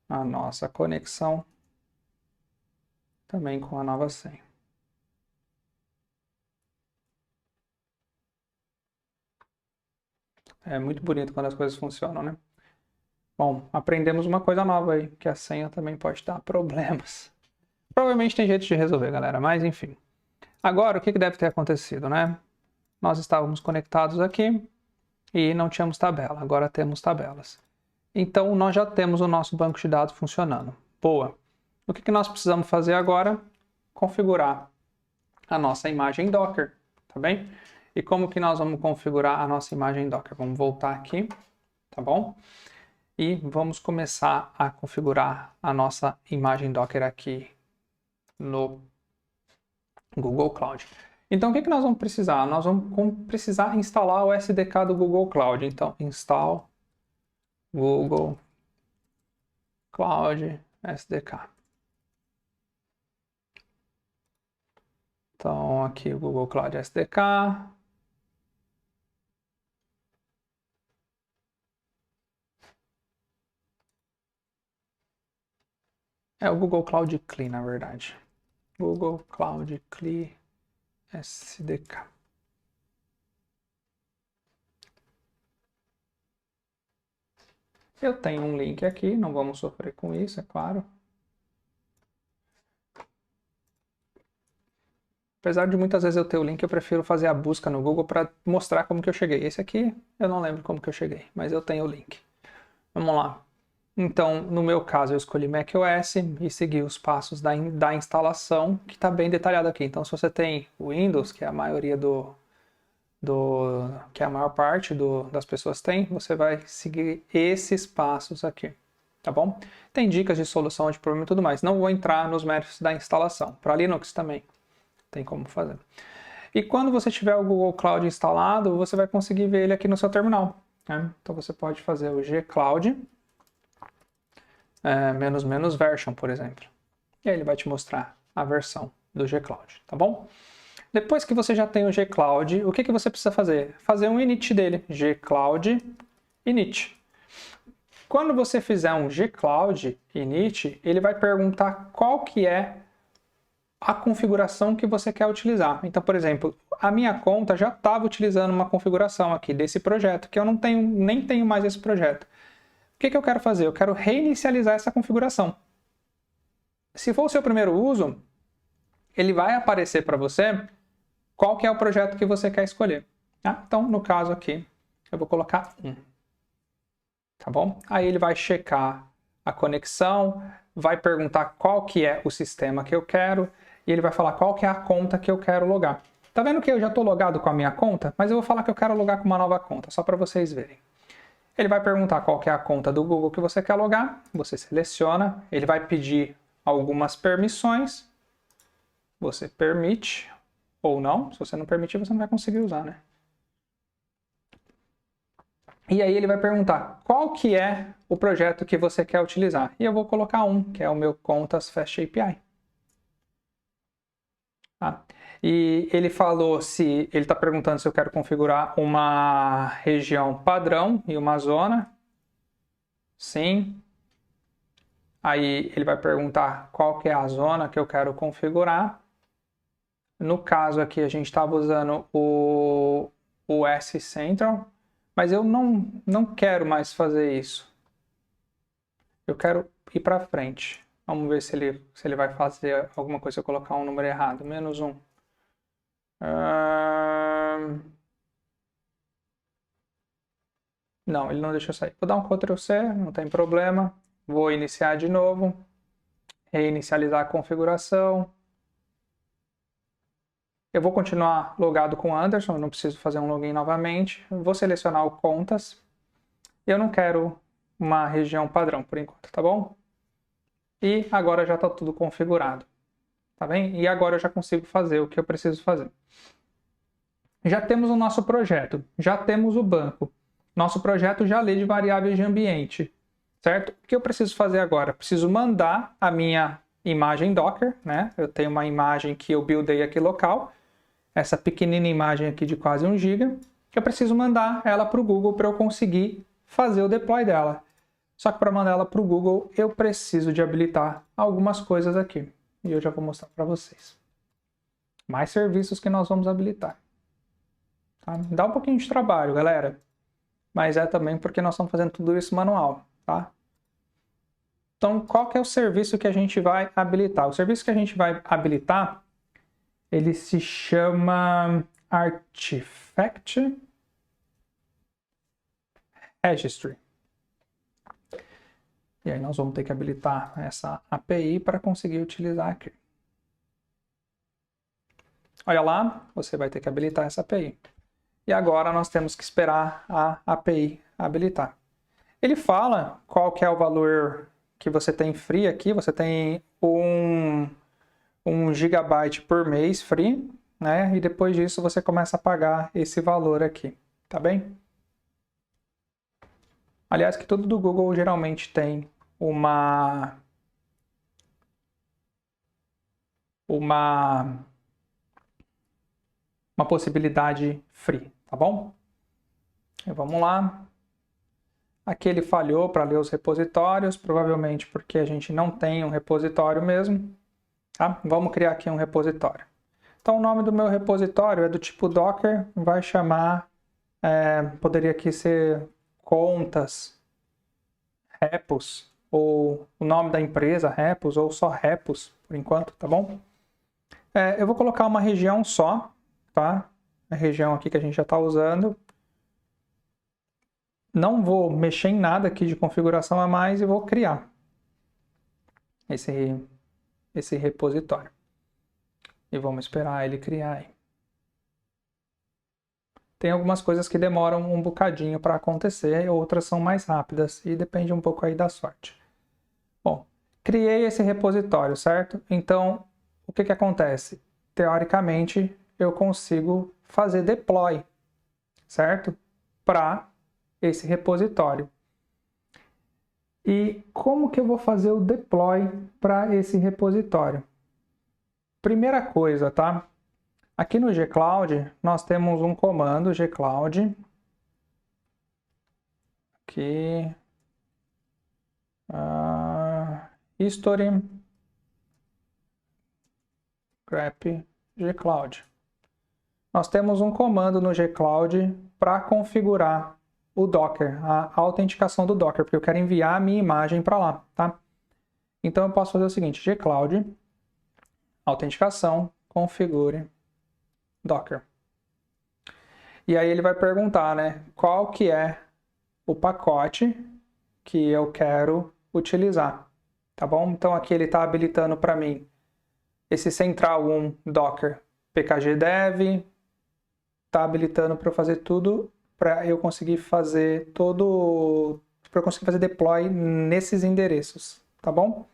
a nossa conexão também com a nova senha. É muito bonito quando as coisas funcionam, né? Bom, aprendemos uma coisa nova aí, que a senha também pode dar problemas. Provavelmente tem jeito de resolver, galera, mas enfim. Agora, o que deve ter acontecido, né? Nós estávamos conectados aqui e não tínhamos tabela, agora temos tabelas. Então, nós já temos o nosso banco de dados funcionando. Boa! O que nós precisamos fazer agora? Configurar a nossa imagem Docker, tá bem? E como que nós vamos configurar a nossa imagem Docker? Vamos voltar aqui, tá bom? E vamos começar a configurar a nossa imagem Docker aqui no Google Cloud. Então, o que nós vamos precisar? Nós vamos precisar instalar o SDK do Google Cloud. Então, install Google Cloud SDK. Então, aqui o Google Cloud SDK. É o Google Cloud CLI, na verdade. Google Cloud CLI SDK. Eu tenho um link aqui, não vamos sofrer com isso, é claro. Apesar de muitas vezes eu ter o link, eu prefiro fazer a busca no Google para mostrar como que eu cheguei. Esse aqui, eu não lembro como que eu cheguei, mas eu tenho o link. Vamos lá. Então, no meu caso, eu escolhi macOS e segui os passos da instalação, que está bem detalhado aqui. Então, se você tem o Windows, que é a maioria que a maior parte das pessoas tem, você vai seguir esses passos aqui, tá bom? Tem dicas de solução de problema e tudo mais. Não vou entrar nos méritos da instalação. Para Linux também tem como fazer. E quando você tiver o Google Cloud instalado, você vai conseguir ver ele aqui no seu terminal, né? Então você pode fazer o gcloud --version, por exemplo. E aí ele vai te mostrar a versão do gcloud, tá bom? Depois que você já tem o gcloud, o que você precisa fazer? Fazer um init dele, gcloud init. Quando você fizer um gcloud init, ele vai perguntar qual que é a configuração que você quer utilizar. Então, por exemplo, a minha conta já estava utilizando uma configuração aqui desse projeto, que eu nem tenho mais esse projeto. O que eu quero fazer? Eu quero reinicializar essa configuração. Se for o seu primeiro uso, ele vai aparecer para você qual que é o projeto que você quer escolher. Tá? Então, no caso aqui, eu vou colocar 1. Tá bom? Aí ele vai checar a conexão, vai perguntar qual que é o sistema que eu quero e ele vai falar qual que é a conta que eu quero logar. Tá vendo que eu já estou logado com a minha conta? Mas eu vou falar que eu quero logar com uma nova conta, só para vocês verem. Ele vai perguntar qual que é a conta do Google que você quer logar, você seleciona, ele vai pedir algumas permissões, você permite ou não. Se você não permitir, você não vai conseguir usar, né? E aí ele vai perguntar qual que é o projeto que você quer utilizar. E eu vou colocar um, que é o meu Contas Fast API. Tá? E ele falou se ele está perguntando se eu quero configurar uma região padrão e uma zona. Sim. Aí ele vai perguntar qual que é a zona que eu quero configurar. No caso aqui a gente estava usando o S Central, Mas eu não quero mais fazer isso. Eu quero ir para frente. Vamos ver se ele vai fazer alguma coisa se eu colocar um número errado. -1. Não, ele não deixou sair. Vou dar um Ctrl+C, não tem problema. Vou iniciar de novo. Reinicializar a configuração. Eu vou continuar logado com o Anderson, eu não preciso fazer um login novamente. Vou selecionar o contas. Eu não quero uma região padrão por enquanto, tá bom? E agora já está tudo configurado, tá bem? E agora eu já consigo fazer o que eu preciso fazer. Já temos o nosso projeto, já temos o banco. Nosso projeto já lê de variáveis de ambiente, certo? O que eu preciso fazer agora? Preciso mandar a minha imagem Docker, né? Eu tenho uma imagem que eu buildei aqui local, essa pequenina imagem aqui de quase 1 GB. Eu preciso mandar ela para o Google para eu conseguir fazer o deploy dela. Só que para mandar ela para o Google, eu preciso de habilitar algumas coisas aqui. E eu já vou mostrar para vocês. Mais serviços que nós vamos habilitar. Tá? Dá um pouquinho de trabalho, galera. Mas é também porque nós estamos fazendo tudo isso manual, tá? Então, qual que é o serviço que a gente vai habilitar? O serviço que a gente vai habilitar, ele se chama Artifact Registry. E aí nós vamos ter que habilitar essa API para conseguir utilizar aqui. Olha lá, você vai ter que habilitar essa API. E agora nós temos que esperar a API habilitar. Ele fala qual que é o valor que você tem free aqui. Você tem 1 GB por mês free, né? E depois disso você começa a pagar esse valor aqui, tá bem? Aliás, que tudo do Google geralmente tem uma possibilidade free, tá bom? E vamos lá. Aqui ele falhou para ler os repositórios, provavelmente porque a gente não tem um repositório mesmo. Tá? Vamos criar aqui um repositório. Então o nome do meu repositório é do tipo Docker, vai chamar, poderia aqui ser contas, repos, ou o nome da empresa, repos, ou só repos, por enquanto, tá bom? Eu vou colocar uma região só, tá? A região aqui que a gente já está usando. Não vou mexer em nada aqui de configuração a mais e vou criar esse repositório. E vamos esperar ele criar aí. Tem algumas coisas que demoram um bocadinho para acontecer, outras são mais rápidas e depende um pouco aí da sorte. Bom, criei esse repositório, certo? Então, o que acontece? Teoricamente, eu consigo fazer deploy, certo? Para esse repositório. E como que eu vou fazer o deploy para esse repositório? Primeira coisa, tá? Aqui no gcloud, nós temos um comando gcloud. Aqui. History. grep gcloud. Nós temos um comando no gcloud para configurar o Docker, a autenticação do Docker, porque eu quero enviar a minha imagem para lá, tá? Então eu posso fazer o seguinte, gcloud, autenticação, configure Docker. E aí ele vai perguntar, né, qual que é o pacote que eu quero utilizar, tá bom? Então aqui ele está habilitando para mim esse central1 Docker pkgdev, está habilitando para eu fazer tudo para eu conseguir fazer para eu conseguir fazer deploy nesses endereços, tá bom?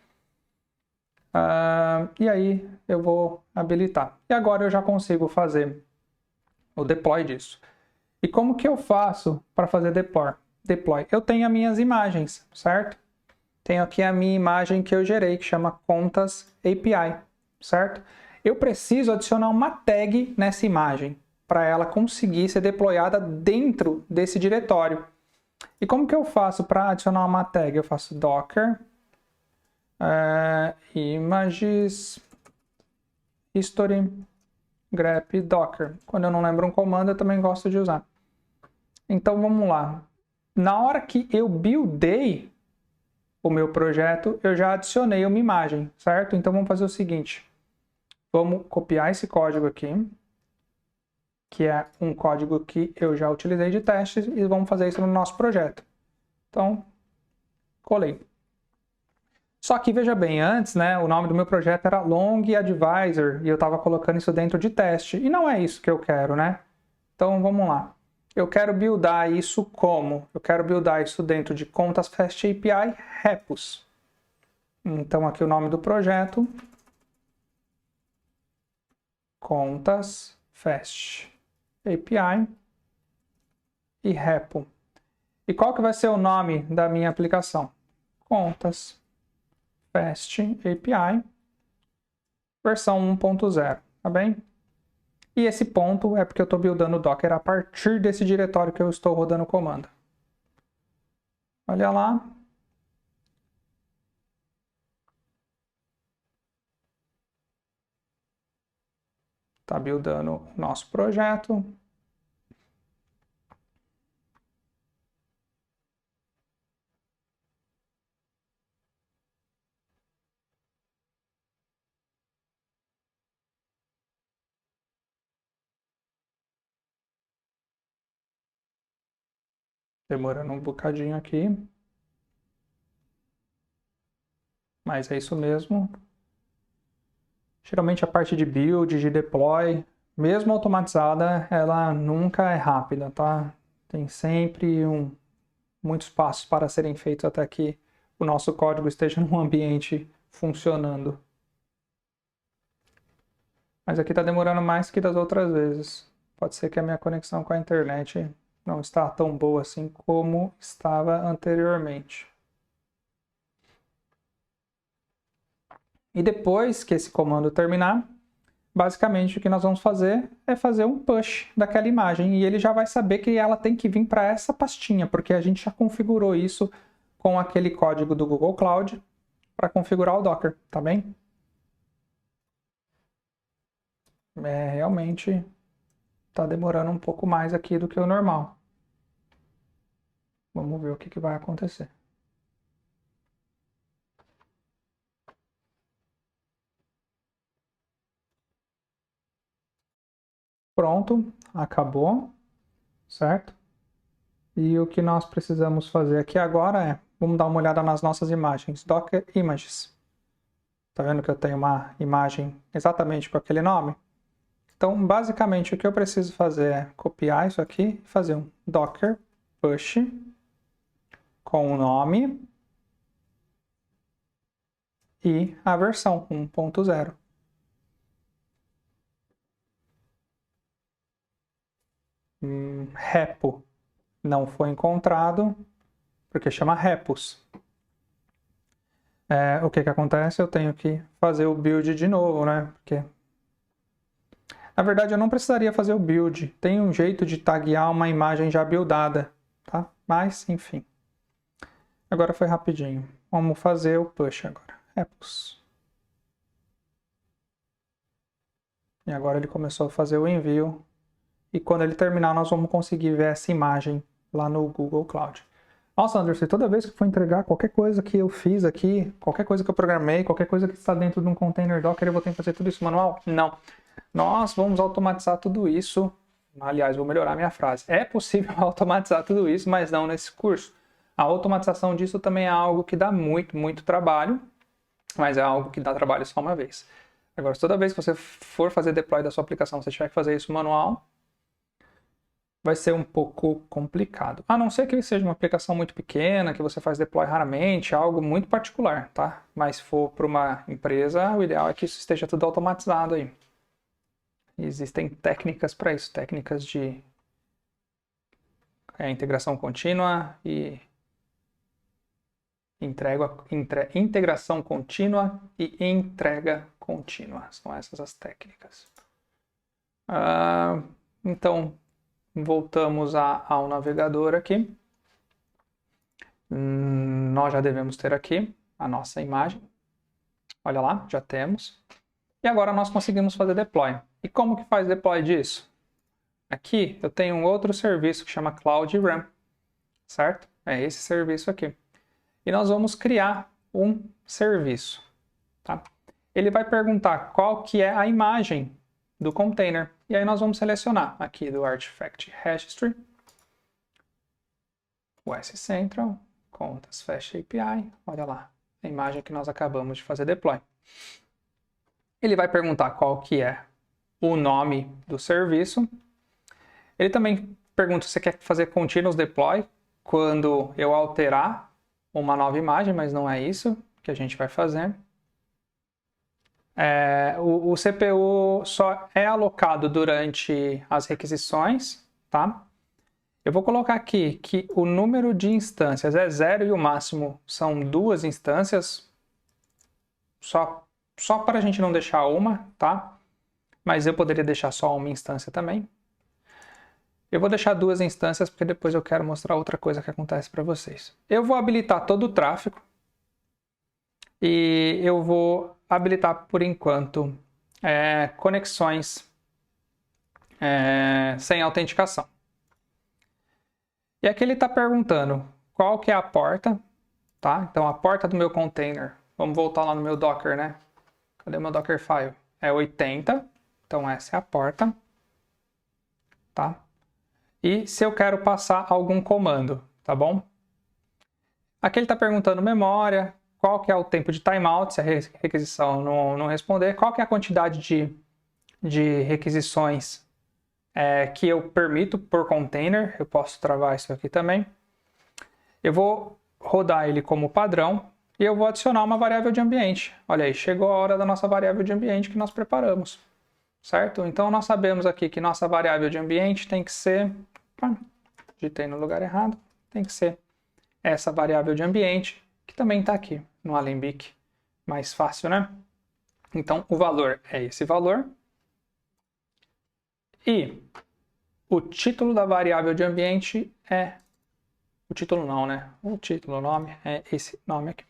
E aí eu vou habilitar. E agora eu já consigo fazer o deploy disso. E como que eu faço para fazer deploy? Eu tenho as minhas imagens, certo? Tenho aqui a minha imagem que eu gerei, que chama contas API, certo? Eu preciso adicionar uma tag nessa imagem para ela conseguir ser deployada dentro desse diretório. E como que eu faço para adicionar uma tag? Eu faço docker images history grep docker. Quando eu não lembro um comando, eu também gosto de usar. Então vamos lá. Na hora que eu buildei o meu projeto, eu já adicionei uma imagem, certo? Então vamos fazer o seguinte. Vamos copiar esse código aqui, que é um código que eu já utilizei de teste, e vamos fazer isso no nosso projeto. Então, colei. Só que veja bem, antes, né, o nome do meu projeto era Long Advisor e eu estava colocando isso dentro de teste. E não é isso que eu quero, né? Então vamos lá. Eu quero buildar isso como? Eu quero buildar isso dentro de Contas Fast API Repos. Então aqui o nome do projeto, Contas Fast API e Repo. E qual que vai ser o nome da minha aplicação? Contas Fast API versão 1.0, tá bem? E esse ponto é porque eu estou buildando o Docker a partir desse diretório que eu estou rodando o comando. Olha lá. Está buildando o nosso projeto. Demorando um bocadinho aqui. Mas é isso mesmo. Geralmente a parte de build, de deploy, mesmo automatizada, ela nunca é rápida, tá? Tem sempre muitos passos para serem feitos até que o nosso código esteja num ambiente funcionando. Mas aqui está demorando mais que das outras vezes. Pode ser que a minha conexão com a internet não está tão boa assim como estava anteriormente. E depois que esse comando terminar, basicamente o que nós vamos fazer é fazer um push daquela imagem e ele já vai saber que ela tem que vir para essa pastinha, porque a gente já configurou isso com aquele código do Google Cloud para configurar o Docker, tá bem? Realmente está demorando um pouco mais aqui do que o normal. Vamos ver o que vai acontecer. Pronto, acabou, certo? E o que nós precisamos fazer aqui agora é, vamos dar uma olhada nas nossas imagens, Docker Images. Tá vendo que eu tenho uma imagem exatamente com aquele nome? Então, basicamente, o que eu preciso fazer é copiar isso aqui e fazer um Docker push com o nome e a versão 1.0. Repo não foi encontrado, porque chama repos. O que acontece? Eu tenho que fazer o build de novo, né? Porque, na verdade, eu não precisaria fazer o build. Tem um jeito de taguear uma imagem já buildada, tá? Mas, enfim. Agora foi rapidinho. Vamos fazer o push agora. Repos. E agora ele começou a fazer o envio. E quando ele terminar, nós vamos conseguir ver essa imagem lá no Google Cloud. Nossa, Anderson, toda vez que for entregar qualquer coisa que eu fiz aqui, qualquer coisa que eu programei, qualquer coisa que está dentro de um container Docker, eu vou ter que fazer tudo isso manual? Não. Nós vamos automatizar tudo isso. Aliás, vou melhorar minha frase. É possível automatizar tudo isso, mas não nesse curso. A automatização disso também é algo que dá muito, muito trabalho, mas é algo que dá trabalho só uma vez. Agora, toda vez que você for fazer deploy da sua aplicação, você tiver que fazer isso manual, vai ser um pouco complicado. A não ser que seja uma aplicação muito pequena, que você faz deploy raramente, algo muito particular, tá? Mas se for para uma empresa, o ideal é que isso esteja tudo automatizado aí. Existem técnicas para isso, técnicas de integração contínua e integração contínua e entrega contínua. São essas as técnicas. Então, voltamos ao navegador aqui. Nós já devemos ter aqui a nossa imagem. Olha lá, já temos. E agora nós conseguimos fazer deploy. E como que faz deploy disso? aqui eu tenho um outro serviço que chama Cloud Run, certo? É esse serviço aqui. E nós vamos criar um serviço, tá? Ele vai perguntar qual que é a imagem do container. E aí nós vamos selecionar aqui do Artifact Registry, o S-Central, contas Fast API, olha lá, a imagem que nós acabamos de fazer deploy. Ele vai perguntar qual que é o nome do serviço. Ele também pergunta se você quer fazer continuous deploy quando eu alterar uma nova imagem, mas não é isso que a gente vai fazer. O CPU só é alocado durante as requisições, tá? Eu vou colocar aqui que o número de instâncias é 0 e o máximo são 2 instâncias, só para a gente não deixar uma, tá? Mas eu poderia deixar só uma instância também. Eu vou deixar 2 instâncias porque depois eu quero mostrar outra coisa que acontece para vocês. Eu vou habilitar todo o tráfego e eu vou habilitar por enquanto conexões sem autenticação. E aqui ele está perguntando qual que é a porta, tá? Então a porta do meu container, vamos voltar lá no meu Docker, né? Cadê o meu Dockerfile? É 80, então essa é a porta, tá? E se eu quero passar algum comando, tá bom? Aqui ele está perguntando memória, qual que é o tempo de timeout, se a requisição não responder, qual que é a quantidade de requisições que eu permito por container, eu posso travar isso aqui também. Eu vou rodar ele como padrão e eu vou adicionar uma variável de ambiente. Olha aí, chegou a hora da nossa variável de ambiente que nós preparamos, certo? Então nós sabemos aqui que nossa variável de ambiente tem que ser, digitei no lugar errado, tem que ser essa variável de ambiente, que também está aqui no Alembic, mais fácil, né? Então o valor é esse valor. E o título da variável de ambiente é... O título não, né? O título, o nome, é esse nome aqui.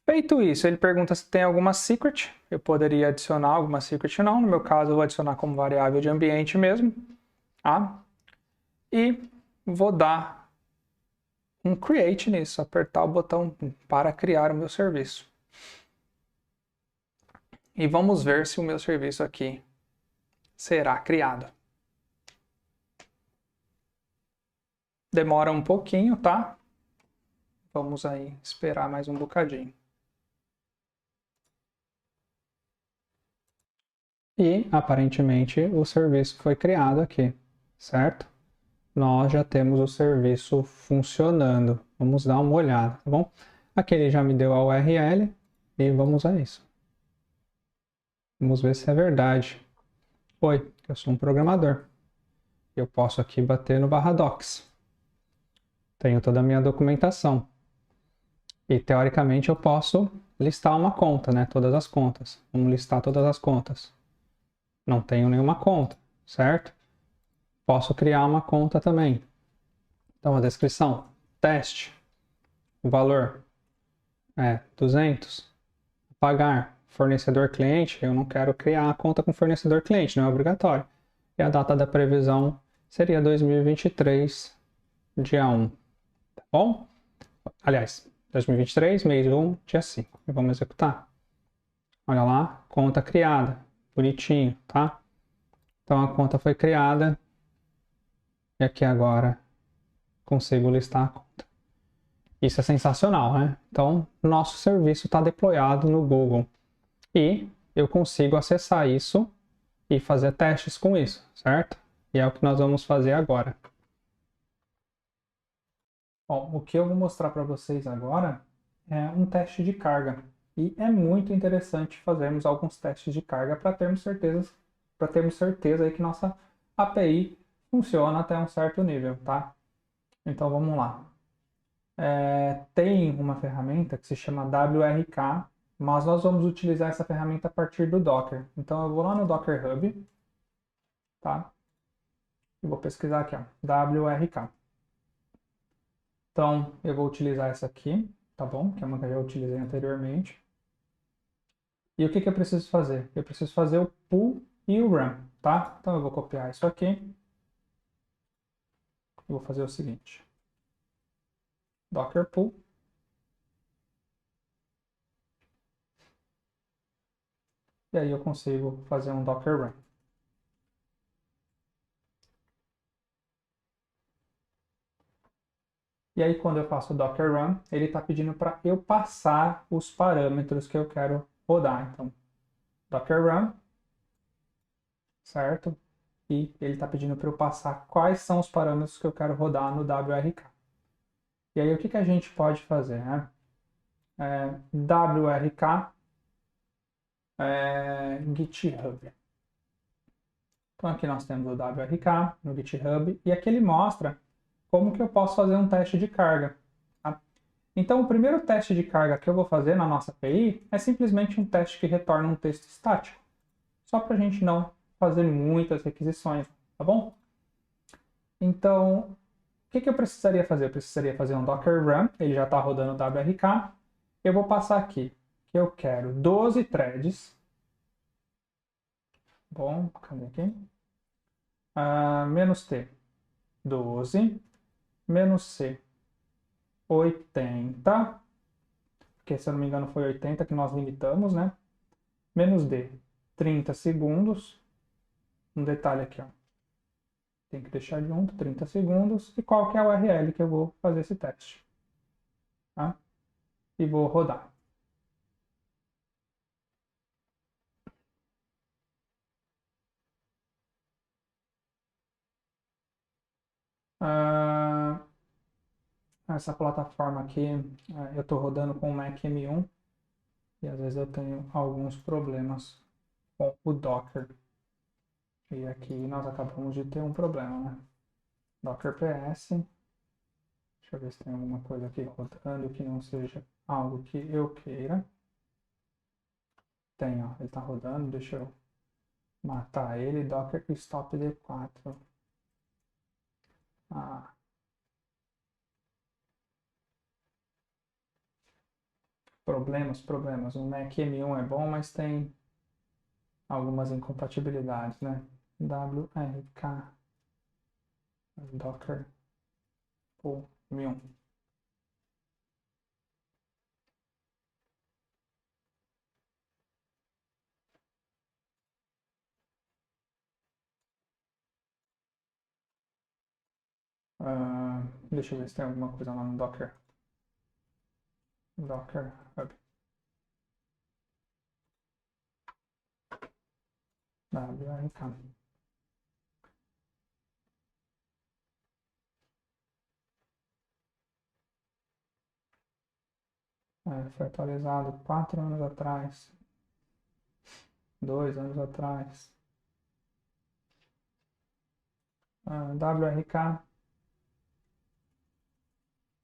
Feito isso, ele pergunta se tem alguma secret. Eu poderia adicionar alguma secret ou não. No meu caso, eu vou adicionar como variável de ambiente mesmo. Tá? E vou dar um create nisso. Apertar o botão para criar o meu serviço. E vamos ver se o meu serviço aqui será criado. Demora um pouquinho, tá? Vamos aí esperar mais um bocadinho. E, aparentemente, o serviço foi criado aqui, certo? Nós já temos o serviço funcionando. Vamos dar uma olhada, tá bom? Aqui ele já me deu a URL e vamos a isso. Vamos ver se é verdade. Oi, eu sou um programador. Eu posso aqui bater no /docs. Tenho toda a minha documentação. E, teoricamente, eu posso listar uma conta, né? Todas as contas. Vamos listar todas as contas. Não tenho nenhuma conta, certo? Posso criar uma conta também. Então, a descrição, teste, o valor é 200, pagar, fornecedor cliente, eu não quero criar a conta com fornecedor cliente, não é obrigatório. E a data da previsão seria 2023, dia 1, tá bom? Aliás, 2023, mês 1, dia 5. E vamos executar. Olha lá, conta criada, bonitinho, tá? Então, a conta foi criada. E aqui agora consigo listar a conta. Isso é sensacional, né? Então, nosso serviço está deployado no Google. E eu consigo acessar isso e fazer testes com isso, certo? E é o que nós vamos fazer agora. Bom, o que eu vou mostrar para vocês agora é um teste de carga. E é muito interessante fazermos alguns testes de carga para termos certeza aí que nossa API funciona até um certo nível, tá? Então vamos lá. Tem uma ferramenta que se chama WRK, mas nós vamos utilizar essa ferramenta a partir do Docker. Então eu vou lá no Docker Hub, tá? E vou pesquisar aqui, ó, WRK. Então eu vou utilizar essa aqui, tá bom? Que é uma que eu já utilizei anteriormente. E o que eu preciso fazer? Eu preciso fazer o pull e o run, tá? Então eu vou copiar isso aqui. Eu vou fazer o seguinte. Docker pull. E aí eu consigo fazer um Docker run. E aí quando eu faço o Docker run, ele está pedindo para eu passar os parâmetros que eu quero rodar. Então, Docker run, certo? E ele está pedindo para eu passar quais são os parâmetros que eu quero rodar no WRK. E aí o que a gente pode fazer, né? WRK GitHub. Então aqui nós temos o WRK no GitHub e aqui ele mostra como que eu posso fazer um teste de carga. Tá? Então o primeiro teste de carga que eu vou fazer na nossa API é simplesmente um teste que retorna um texto estático. Só para a gente não fazer muitas requisições, tá bom? Então, o que eu precisaria fazer? Eu precisaria fazer um Docker run, ele já está rodando o WRK. Eu vou passar aqui que eu quero 12 threads. Bom, cadê aqui? Menos T, 12. Menos C, 80. Porque, se eu não me engano, foi 80 que nós limitamos, né? Menos D, 30 segundos. Um detalhe aqui, ó. Tem que deixar junto, 30 segundos. E qual que é a URL que eu vou fazer esse teste. Tá? E vou rodar. Essa plataforma aqui, eu estou rodando com o Mac M1 e às vezes eu tenho alguns problemas com o Docker. E aqui nós acabamos de ter um problema, né? Docker PS. Deixa eu ver se tem alguma coisa aqui rodando que não seja algo que eu queira. Tem, ó, ele está rodando, deixa eu matar ele. Docker stop D4. Ah, problemas. O Mac M1 é bom, mas tem algumas incompatibilidades, né? WRK Docker pull M1. Deixa eu ver se tem alguma coisa lá no Docker. Docker Hub. WRK. Foi atualizado 4 anos atrás. 2 anos atrás. WRK.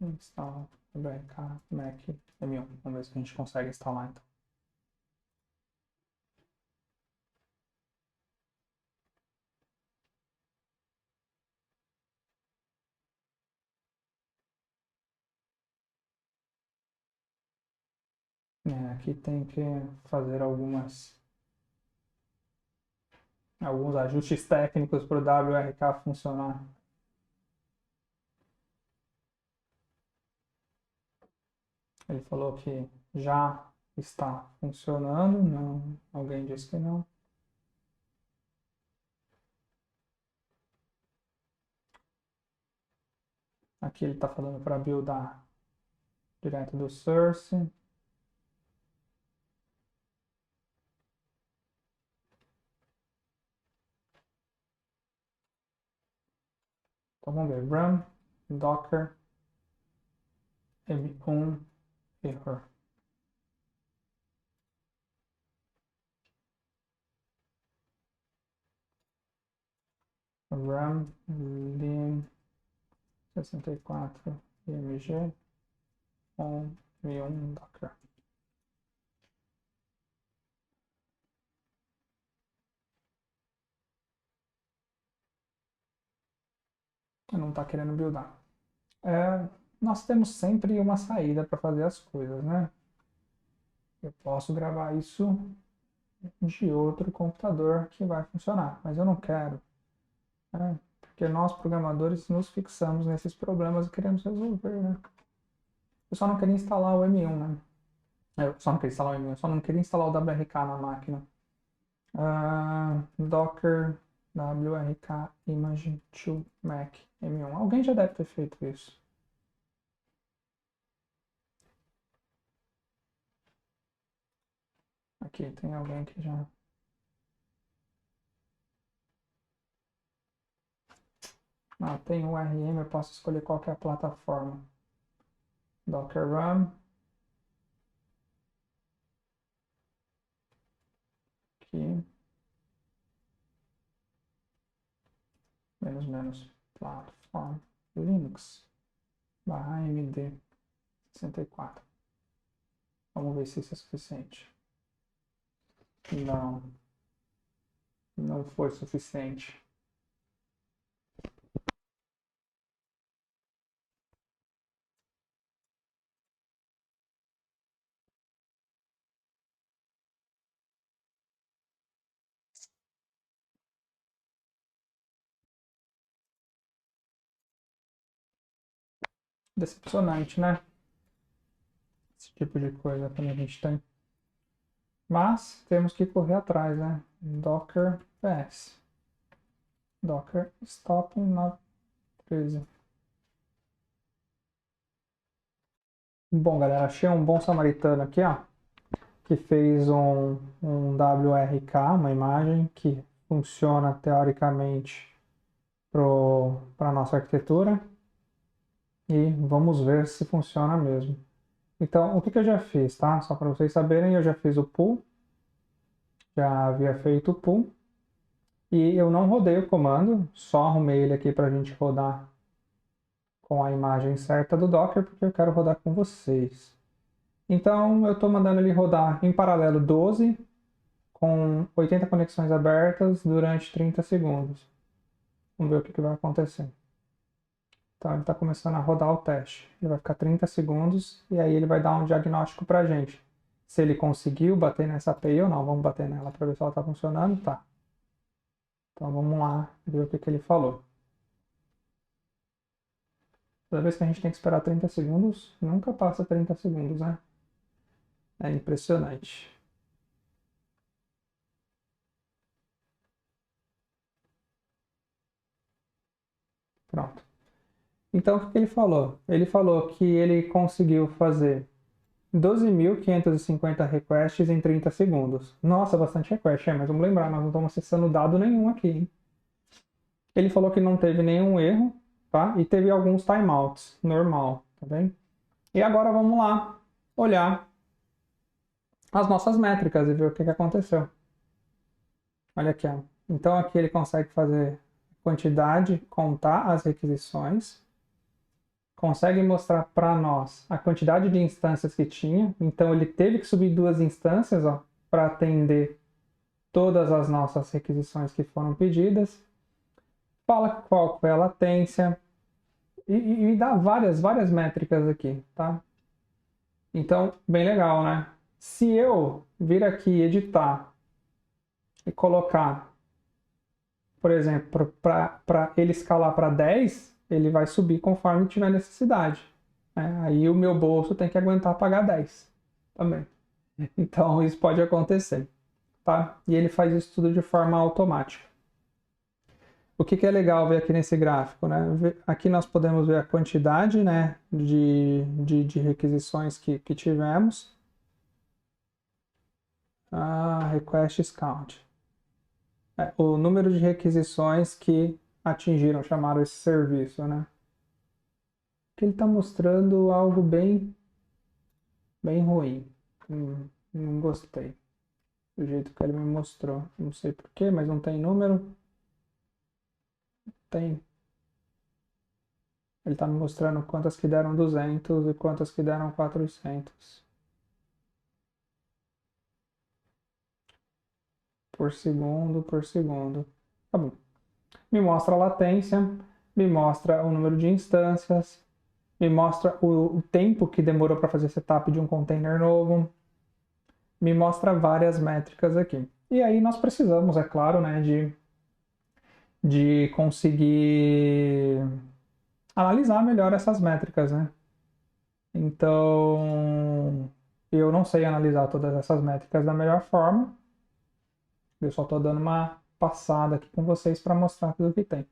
Instala WRK Mac M1. Vamos ver se a gente consegue instalar então. Aqui tem que fazer alguns ajustes técnicos para o WRK funcionar. Ele falou que já está funcionando, não, alguém disse que não. Aqui ele está falando para buildar direto do source. Então vamos ver, run docker m1 error. Run lim 64 img on m1 docker. Não está querendo buildar. Nós temos sempre uma saída para fazer as coisas, né? Eu posso gravar isso de outro computador que vai funcionar. Mas eu não quero, né? Porque nós, programadores, nos fixamos nesses problemas e queremos resolver, né? Eu só não queria instalar o M1, né? Eu só não queria instalar o M1, eu só não queria instalar o WRK na máquina. Docker WRK image to Mac M1. Alguém já deve ter feito isso. Aqui, tem alguém que já... Ah, tem o RM, eu posso escolher qual que é a plataforma. Docker Run. Aqui. Menos, platform. Linux. Barra AMD 64. Vamos ver se isso é suficiente. Não. Não foi suficiente. Decepcionante, né? Esse tipo de coisa quando a gente tem. Mas temos que correr atrás, né? Docker PS. Docker stop na 13. Bom, galera, achei um bom samaritano aqui, ó, que fez um WRK, uma imagem que funciona teoricamente para a nossa arquitetura. E vamos ver se funciona mesmo. Então, o que eu já fiz, tá? Só para vocês saberem, eu já fiz o pull, já havia feito o pull, e eu não rodei o comando, só arrumei ele aqui para a gente rodar com a imagem certa do Docker, porque eu quero rodar com vocês. Então, eu estou mandando ele rodar em paralelo 12, com 80 conexões abertas durante 30 segundos. Vamos ver o que vai acontecer. Então, ele está começando a rodar o teste. Ele vai ficar 30 segundos e aí ele vai dar um diagnóstico para a gente. Se ele conseguiu bater nessa API ou não. Vamos bater nela para ver se ela está funcionando. Tá. Então, vamos lá ver o que ele falou. Toda vez que a gente tem que esperar 30 segundos, nunca passa 30 segundos, né? É impressionante. Pronto. Então, o que ele falou? Ele falou que ele conseguiu fazer 12.550 requests em 30 segundos. Nossa, bastante request, mas vamos lembrar, nós não estamos acessando dado nenhum aqui, hein? Ele falou que não teve nenhum erro, tá? E teve alguns timeouts, normal, tá bem? E agora vamos lá olhar as nossas métricas e ver o que aconteceu. Olha aqui, ó. Então aqui ele consegue fazer quantidade, contar as requisições, consegue mostrar para nós a quantidade de instâncias que tinha. Então ele teve que subir 2 instâncias, ó, para atender todas as nossas requisições que foram pedidas. Fala qual foi a latência e dá várias métricas aqui, tá? Então, bem legal, né? Se eu vir aqui editar e colocar, por exemplo, para ele escalar para 10, ele vai subir conforme tiver necessidade, né? Aí o meu bolso tem que aguentar pagar 10 também. Então, isso pode acontecer, tá? E ele faz isso tudo de forma automática. O que é legal ver aqui nesse gráfico, né? Aqui nós podemos ver a quantidade, né, de requisições que tivemos. Requests count. O número de requisições que atingiram, chamaram esse serviço, né? Aqui ele está mostrando algo bem ruim. Não gostei do jeito que ele me mostrou. Não sei porquê, mas não tem número. Tem. Ele está me mostrando quantas que deram 200 e quantas que deram 400. Por segundo. Tá bom. Me mostra a latência, me mostra o número de instâncias, me mostra o tempo que demorou para fazer setup de um container novo, me mostra várias métricas aqui. E aí nós precisamos, é claro, né, de conseguir analisar melhor essas métricas, né? Então, eu não sei analisar todas essas métricas da melhor forma. Eu só estou dando uma passada aqui com vocês para mostrar tudo que tem.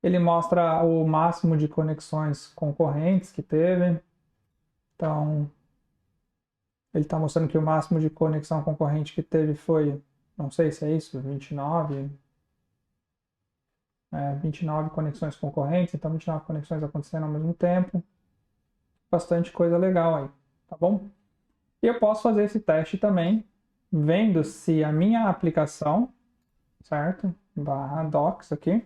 Ele mostra o máximo de conexões concorrentes que teve. Então, ele está mostrando que o máximo de conexão concorrente que teve foi, não sei se é isso, 29, 29 conexões concorrentes, então 29 conexões acontecendo ao mesmo tempo. Bastante coisa legal aí, tá bom? E eu posso fazer esse teste também, vendo se a minha aplicação, certo? /docs aqui,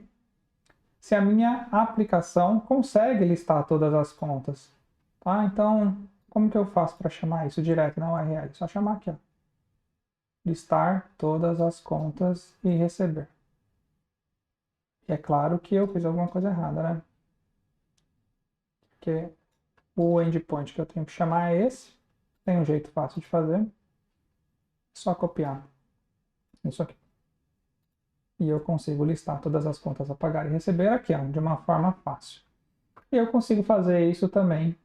se a minha aplicação consegue listar todas as contas, tá? Então, como que eu faço para chamar isso direto na URL? Só chamar aqui, ó. Listar todas as contas e receber. E é claro que eu fiz alguma coisa errada, né? Porque o endpoint que eu tenho que chamar é esse. Tem um jeito fácil de fazer. Só copiar isso aqui. E eu consigo listar todas as contas a pagar e receber aqui, ó, de uma forma fácil. E eu consigo fazer isso também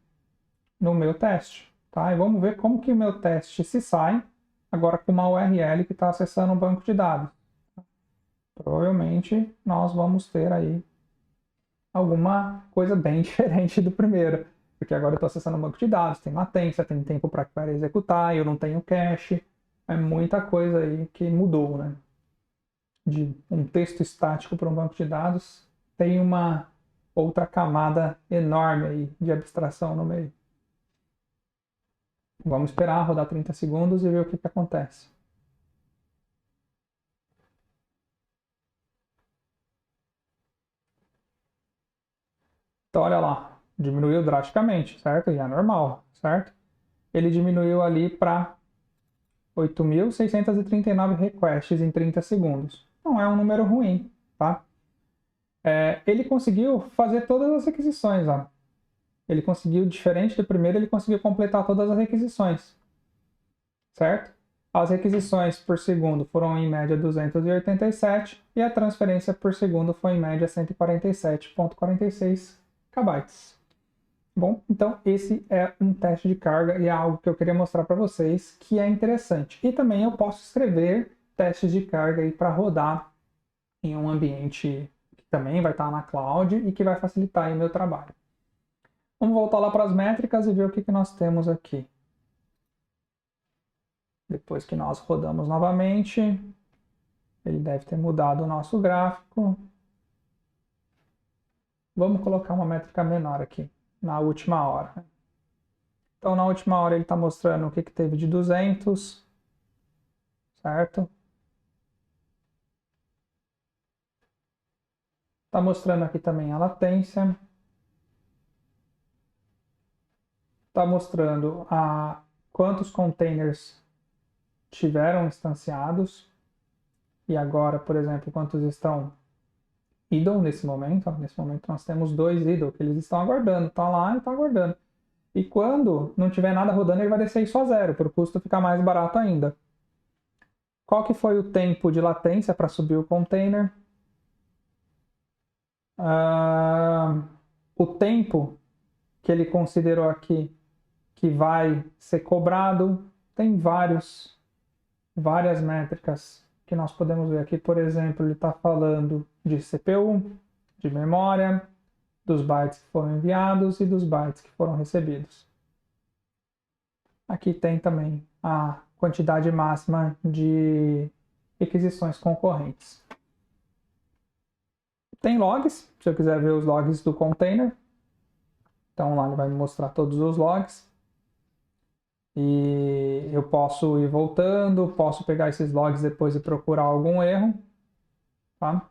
no meu teste, tá? E vamos ver como que o meu teste se sai agora com uma URL que está acessando um banco de dados. Provavelmente nós vamos ter aí alguma coisa bem diferente do primeiro, porque agora eu estou acessando um banco de dados, tem latência, tem tempo para a query executar, eu não tenho cache, é muita coisa aí que mudou, né? De um texto estático para um banco de dados, tem uma outra camada enorme aí de abstração no meio. Vamos esperar rodar 30 segundos e ver o que acontece. Então, olha lá, diminuiu drasticamente, certo? E é normal, certo? Ele diminuiu ali para 8.639 requests em 30 segundos. Não é um número ruim, tá? Ele conseguiu fazer todas as requisições, ó. Ele conseguiu, diferente do primeiro, ele conseguiu completar todas as requisições, certo? As requisições por segundo foram em média 287 e a transferência por segundo foi em média 147,46 KB. Bom, então esse é um teste de carga e é algo que eu queria mostrar para vocês que é interessante. E também eu posso escrever testes de carga aí para rodar em um ambiente que também vai estar na cloud e que vai facilitar aí o meu trabalho. Vamos voltar lá para as métricas e ver o que nós temos aqui. Depois que nós rodamos novamente, ele deve ter mudado o nosso gráfico. Vamos colocar uma métrica menor aqui, na última hora. Então, na última hora ele está mostrando o que teve de 200, certo? Está mostrando aqui também a latência. Está mostrando quantos containers tiveram instanciados. E agora, por exemplo, quantos estão idle nesse momento. Nesse momento nós temos 2 idle que eles estão aguardando. Está lá e está aguardando. E quando não tiver nada rodando, ele vai descer isso a zero, para o custo ficar mais barato ainda. Qual que foi o tempo de latência para subir o container? O tempo que ele considerou aqui que vai ser cobrado. Tem várias métricas que nós podemos ver aqui. Por exemplo, ele está falando de CPU, de memória, dos bytes que foram enviados e dos bytes que foram recebidos. Aqui tem também a quantidade máxima de requisições concorrentes. Tem logs, se eu quiser ver os logs do container. Então lá ele vai me mostrar todos os logs. E eu posso ir voltando, posso pegar esses logs depois e procurar algum erro. Tá?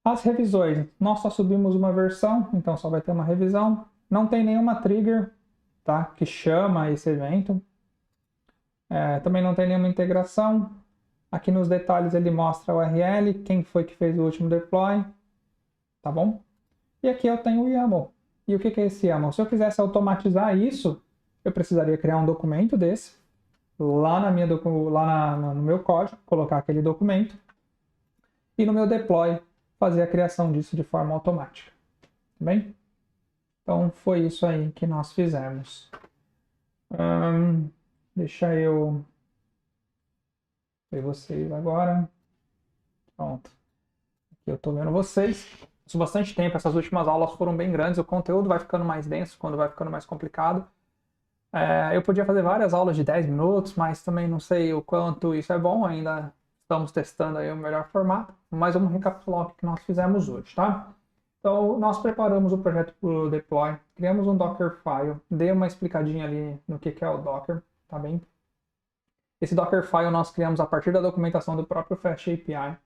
As revisões, nós só subimos uma versão, então só vai ter uma revisão. Não tem nenhuma trigger, tá, que chama esse evento. Também não tem nenhuma integração. Aqui nos detalhes ele mostra a URL, quem foi que fez o último deploy, tá bom? E aqui eu tenho o YAML. E o que é esse YAML? Se eu quisesse automatizar isso, eu precisaria criar um documento desse, lá, no meu código, colocar aquele documento e no meu deploy fazer a criação disso de forma automática. Tá bem? Então foi isso aí que nós fizemos. Deixa eu ver vocês agora. Pronto. Aqui eu estou vendo vocês. Isso bastante tempo, essas últimas aulas foram bem grandes, o conteúdo vai ficando mais denso quando vai ficando mais complicado. Eu podia fazer várias aulas de 10 minutos, mas também não sei o quanto isso é bom, ainda estamos testando aí o melhor formato, mas vamos recapitular o que nós fizemos hoje, tá? Então, nós preparamos o projeto para o deploy, criamos um Dockerfile, dei uma explicadinha ali no que é o Docker, tá bem? Esse Dockerfile nós criamos a partir da documentação do próprio Fast API.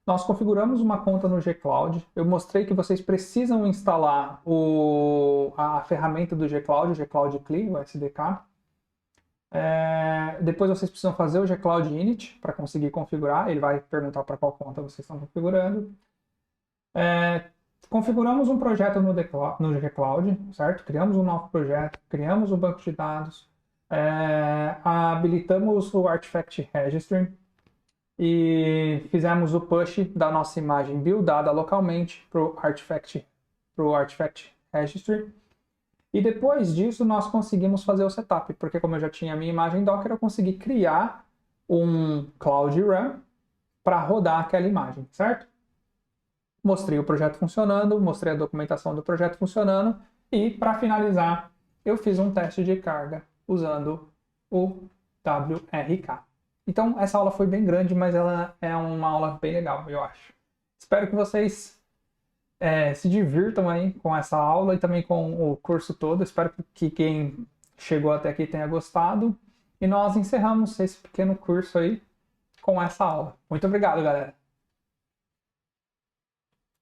Nós configuramos uma conta no G-Cloud. Eu mostrei que vocês precisam instalar a ferramenta do G-Cloud, o G-Cloud CLI, o SDK. Depois vocês precisam fazer o G-Cloud Init para conseguir configurar. Ele vai perguntar para qual conta vocês estão configurando. Configuramos um projeto no G-Cloud, certo? Criamos um novo projeto, criamos um banco de dados, habilitamos o Artifact Registry e fizemos o push da nossa imagem buildada localmente para o Artifact Registry. E depois disso nós conseguimos fazer o setup, porque como eu já tinha a minha imagem Docker, eu consegui criar um Cloud Run para rodar aquela imagem, certo? Mostrei o projeto funcionando, mostrei a documentação do projeto funcionando e, para finalizar, eu fiz um teste de carga usando o WRK. Então, essa aula foi bem grande, mas ela é uma aula bem legal, eu acho. Espero que vocês se divirtam aí com essa aula e também com o curso todo. Espero que quem chegou até aqui tenha gostado. E nós encerramos esse pequeno curso aí com essa aula. Muito obrigado, galera!